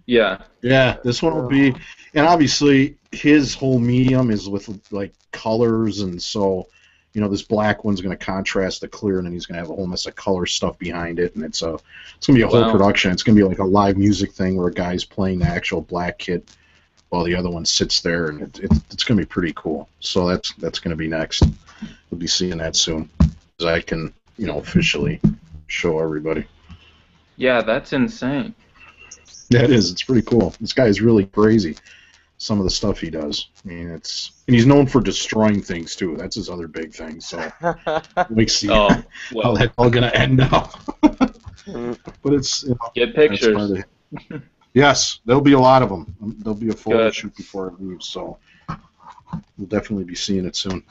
Yeah. Yeah, this one will be, and obviously his whole medium is with like colors, and so this black one's going to contrast the clear, and then he's going to have a whole mess of color stuff behind it, and it's going to be a whole production. It's going to be like a live music thing where a guy's playing the actual black kit while the other one sits there, and it's going to be pretty cool. So that's going to be next. We'll be seeing that soon, as I can officially show everybody. Yeah, that's insane. Yeah, it is. It's pretty cool. This guy is really crazy. Some of the stuff he does. I mean, and he's known for destroying things too. That's his other big thing. So we see how that's all gonna end up. But it's get pictures. Yes, there'll be a lot of them. There'll be a photo shoot before it leaves. So we'll definitely be seeing it soon.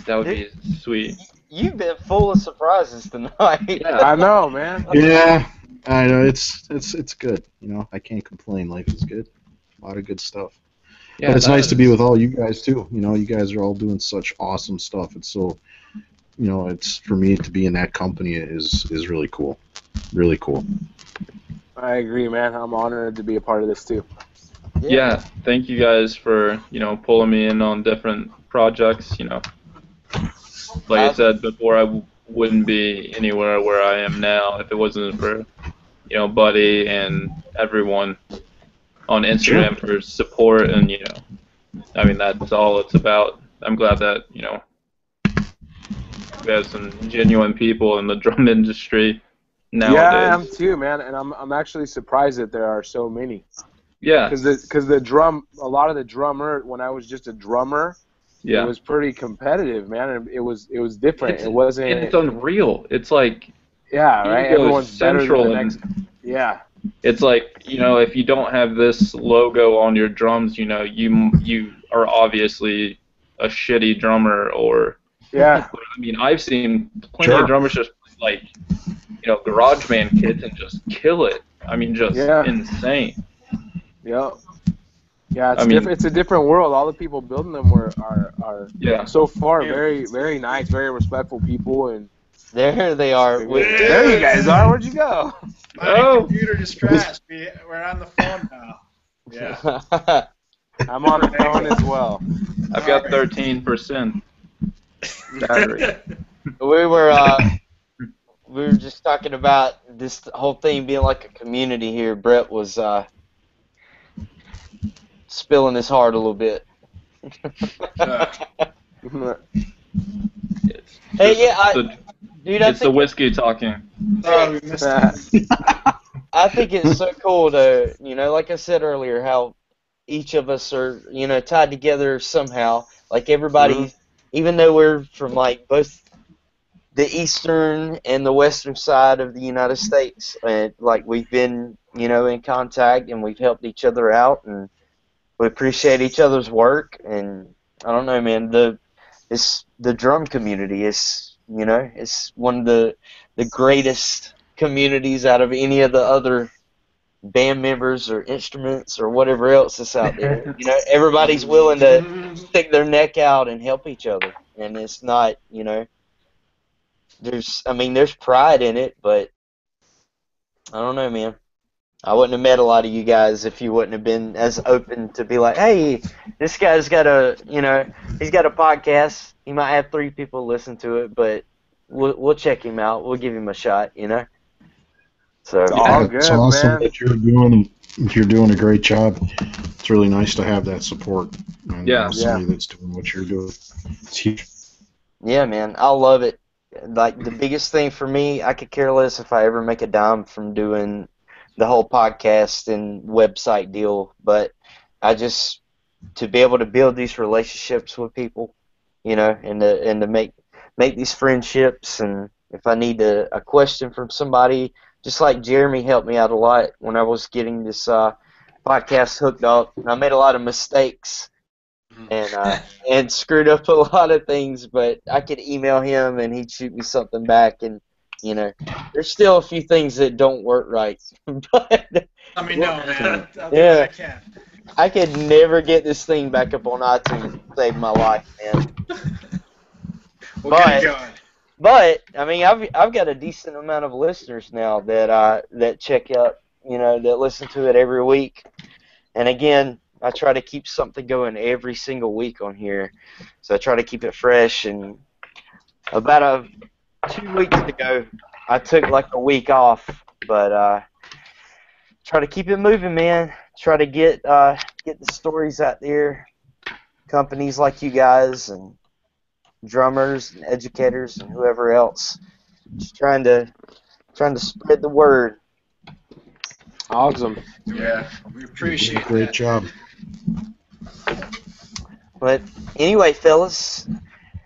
That would be sweet. You've been full of surprises tonight. Yeah. I know, man. Yeah, I know. It's good. I can't complain. Life is good. A lot of good stuff. Yeah, but it's nice to be with all you guys too. You guys are all doing such awesome stuff. It's so, it's for me to be in that company is really cool. Really cool. I agree, man. I'm honored to be a part of this too. Yeah, thank you guys for pulling me in on different projects. Like I said before, I wouldn't be anywhere where I am now if it wasn't for Buddy and everyone on Instagram for support, and I mean that's all it's about. I'm glad that we have some genuine people in the drum industry nowadays. Yeah, I am too, man, and I'm actually surprised that there are so many. Yeah, because a lot of the drummer, when I was just a drummer, it was pretty competitive, man, and it was different. It wasn't. It's unreal. It's like right. Everyone's better than the next. Yeah. it's like, if you don't have this logo on your drums, you are obviously a shitty drummer, or Yeah. I mean, I've seen plenty Sure. of drummers just like, garage band kits and just kill it. I mean, just Yeah. insane. Yeah. Yeah, it's I mean- different. It's a different world. All the people building them are Yeah. so far very, very nice, very respectful people, and There they are. there you guys are. Where'd you go? My computer just crashed. We're on the phone now. Yeah. I'm on the phone as well. I've got 13% battery. we were just talking about this whole thing being like a community here. Brett was spilling his heart a little bit. Hey, yeah, dude, It's the whiskey talking. Oh, we missed it. I think it's so cool to, like I said earlier, how each of us are, tied together somehow. Like everybody, even though we're from like both the eastern and the western side of the United States, and like we've been, in contact and we've helped each other out, and we appreciate each other's work. And I don't know, man, the drum community is, it's one of the greatest communities out of any of the other band members or instruments or whatever else that's out there. Everybody's willing to stick their neck out and help each other, and it's not, there's pride in it, but I don't know, man. I wouldn't have met a lot of you guys if you wouldn't have been as open to be like, hey, this guy's got he's got a podcast. He might have 3 people listen to it, but we'll check him out. We'll give him a shot, So all it's good, awesome man. that you're doing a great job. It's really nice to have that support. And, somebody that's doing what you're doing. It's huge. yeah, man, I love it. Like the biggest thing for me, I could care less if I ever make a dime from doing the whole podcast and website deal, but to be able to build these relationships with people, and to make these friendships, and if I need a question from somebody, just like Jeremy helped me out a lot when I was getting this podcast hooked up, and I made a lot of mistakes and screwed up a lot of things, but I could email him and he'd shoot me something back, and there's still a few things that don't work right. But Let me know, man. I'll do Yeah. what I can. I could never get this thing back up on iTunes to save my life, man. We'll get it going. But I mean, I've got a decent amount of listeners now that check out, that listen to it every week. And again, I try to keep something going every single week on here, so I try to keep it fresh. And about 2 weeks ago, I took like a week off, but try to keep it moving, man. Try to get the stories out there. Companies like you guys and drummers and educators and whoever else, just trying to spread the word. Awesome. Yeah, we appreciate Great that. job. But anyway, fellas,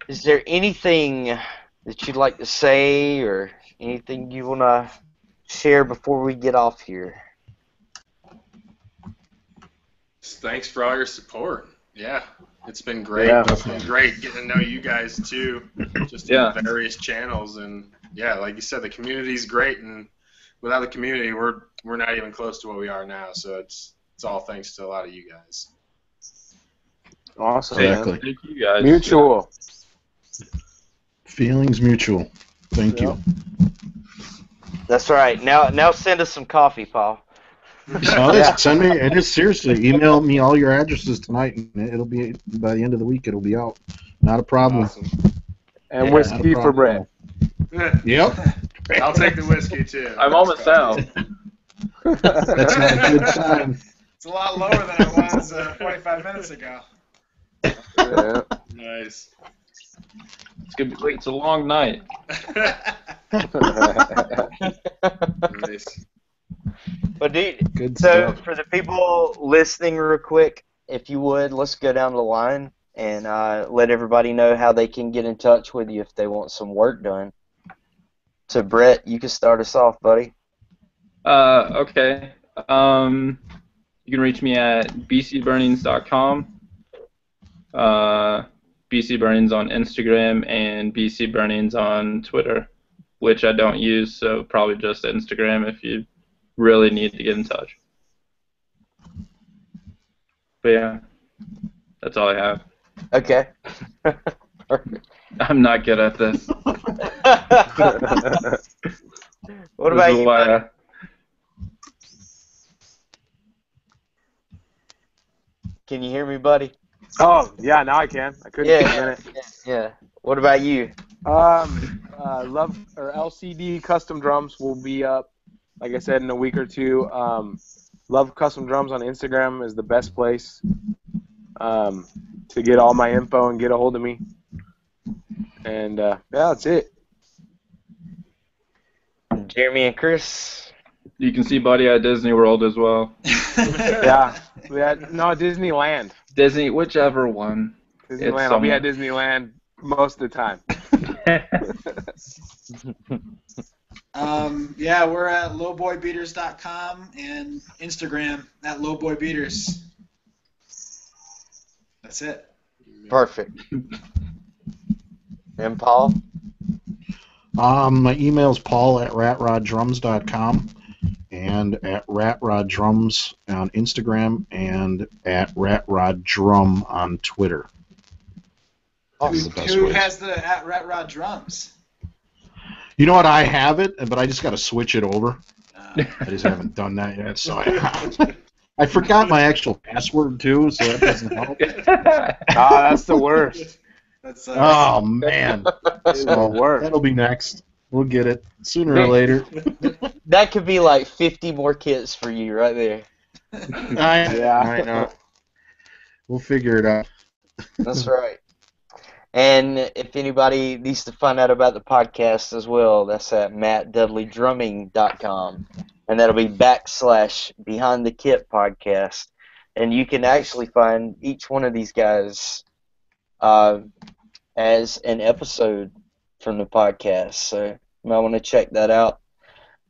is there anything that you'd like to say or anything you want to share before we get off here? Thanks for all your support. Yeah, it's been great. Yeah. It's been great getting to know you guys too, just in various channels. And yeah, like you said, the community's great, and without the community, we're not even close to what we are now. So it's all thanks to a lot of you guys. Awesome. Exactly. Man. Thank you guys. Mutual. Feelings mutual. Thank you. That's right. Now send us some coffee, Paul. Send me, and just seriously, email me all your addresses tonight, and it'll be, by the end of the week, it'll be out. Not a problem. Awesome. And Yeah, whiskey for Brett. Yep. I'll take the whiskey too. I'm almost out. That's not a good sign. It's a lot lower than it was 45 minutes ago. Yeah. Nice. It's gonna be. It's a long night. Nice. But dude, Good so stuff. for the people listening real quick, if you would, let's go down the line and let everybody know how they can get in touch with you if they want some work done. So Brett, you can start us off, buddy. Okay. You can reach me at bcburnings.com. BC Burnings on Instagram and BC Burnings on Twitter, which I don't use, so probably just Instagram if you really need to get in touch. But yeah, that's all I have. Okay. I'm not good at this. What about you? Buddy? Can you hear me, buddy? Oh, yeah, now I can. I couldn't for a minute. Yeah. What about you? LCD Custom Drums will be up, like I said, in a week or two. Love Custom Drums on Instagram is the best place to get all my info and get a hold of me. And, yeah, that's it. Jeremy and Chris? You can see Buddy at Disney World as well. Yeah. No, Disneyland. Disney, whichever one. Disneyland. I'll be at Disneyland most of the time. Yeah, we're at lowboybeaters.com and Instagram at lowboybeaters. That's it. Perfect. And Paul? My email is paul@ratroddrums.com and at ratroddrums on Instagram and at ratroddrum on Twitter. Who has the at Ratrod Drums? You know what? I have it, but I just got to switch it over. I just haven't done that yet, so I forgot my actual password too, so that doesn't help. That's the worst. Oh man, that'll be next. We'll get it sooner or later. That could be like 50 more kits for you right there. I know. We'll figure it out. That's right. And if anybody needs to find out about the podcast as well, that's at mattdudleydrumming.com. And that'll be / Behind the Kit podcast. And you can actually find each one of these guys as an episode from the podcast. So you might want to check that out.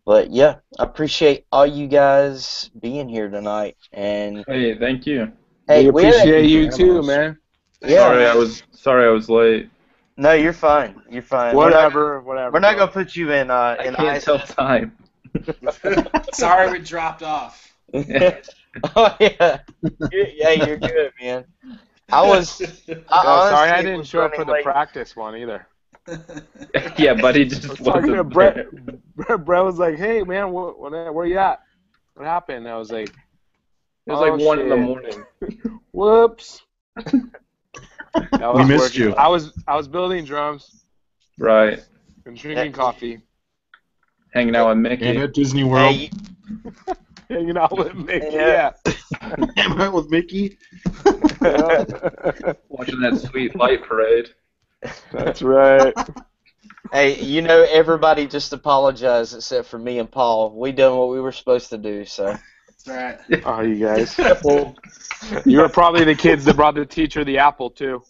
But yeah, I appreciate all you guys being here tonight. And hey, thank you. Hey, we appreciate you too, man. Yeah. Sorry I was late. No, you're fine. You're fine. Whatever. We're not gonna put you in I can't tell time. Sorry we dropped off. Oh yeah. You're good, man. Sorry I didn't show up for the practice one either. Yeah, buddy just talking to Brett. Brett was like, "Hey, man, where you at? What happened?" I was like, "It was like 1 in the morning." Whoops. We missed you. I was building drums. Right. And drinking coffee. Hanging out with Mickey. And at Disney World. Hanging out with Mickey. Yeah. Hanging out with Mickey. Watching that sweet light parade. That's right. Hey, everybody just apologized except for me and Paul. We done what we were supposed to do, so. That's right. Oh, you guys. You were probably the kids that brought the teacher the apple, too.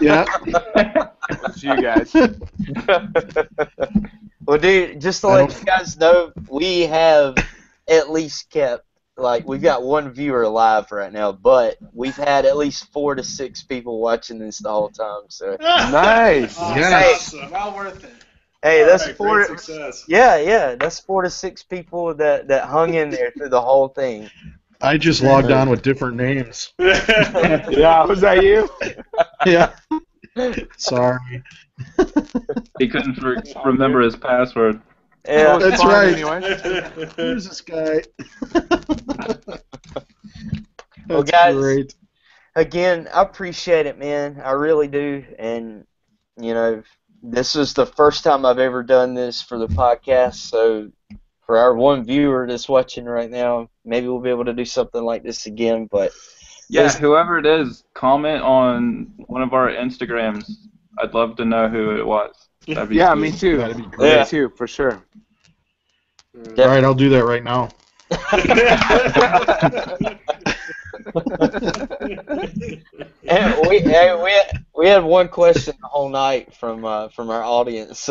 Yeah. It's you guys. Well, dude, just to let you guys know, we have at least kept, we've got one viewer live right now, but we've had at least 4 to 6 people watching this the whole time. So nice. Yes. Awesome. Well worth it. Hey, that's right, 4. Success. Yeah, that's 4 to 6 people that hung in there through the whole thing. I just logged on with different names. Yeah, was that you? Yeah. Sorry. He couldn't remember his password. Yeah, that's right. Anyway. Who's this guy? Well, guys, great. Again, I appreciate it, man. I really do. And, this is the first time I've ever done this for the podcast. So for our one viewer that's watching right now, maybe we'll be able to do something like this again. But yeah, whoever it is, comment on one of our Instagrams. I'd love to know who it was. Yeah, sweet. me too. That'd be great. Me too, for sure. All right, I'll do that right now. And we had one question the whole night from our audience.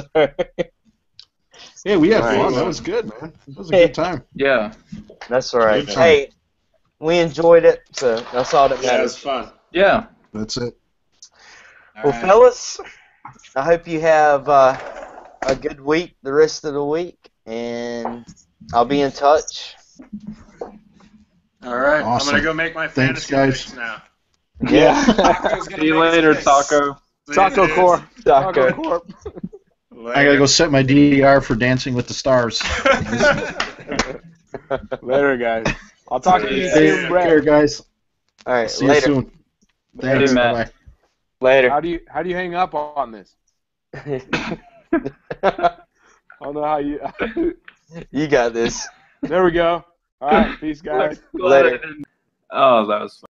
Hey, we had All right. fun. That was good, man. That was a good time. Yeah. That's all right. Good time. Hey, we enjoyed it, so that's all that Yeah, it was matters. fun. Yeah. That's it. All Well, right. fellas, I hope you have a good week the rest of the week, and I'll be in touch. All right, Awesome. I'm gonna go make my Thanks, fantasy guys. picks now. Yeah. Taco's gonna See you make his later, picks. Taco. See Taco you dudes. Corp. Taco Taco. Corp. I gotta go set my DVR for Dancing with the Stars. Later, guys. I'll talk to you Yeah. soon, Take Brett. care, guys. All right, See you later. soon. Thanks. Matt. Bye-bye. Later. How do you hang up on this? I don't know how you. You got this. There we go. All right, peace, guys. Later. Oh, that was fun.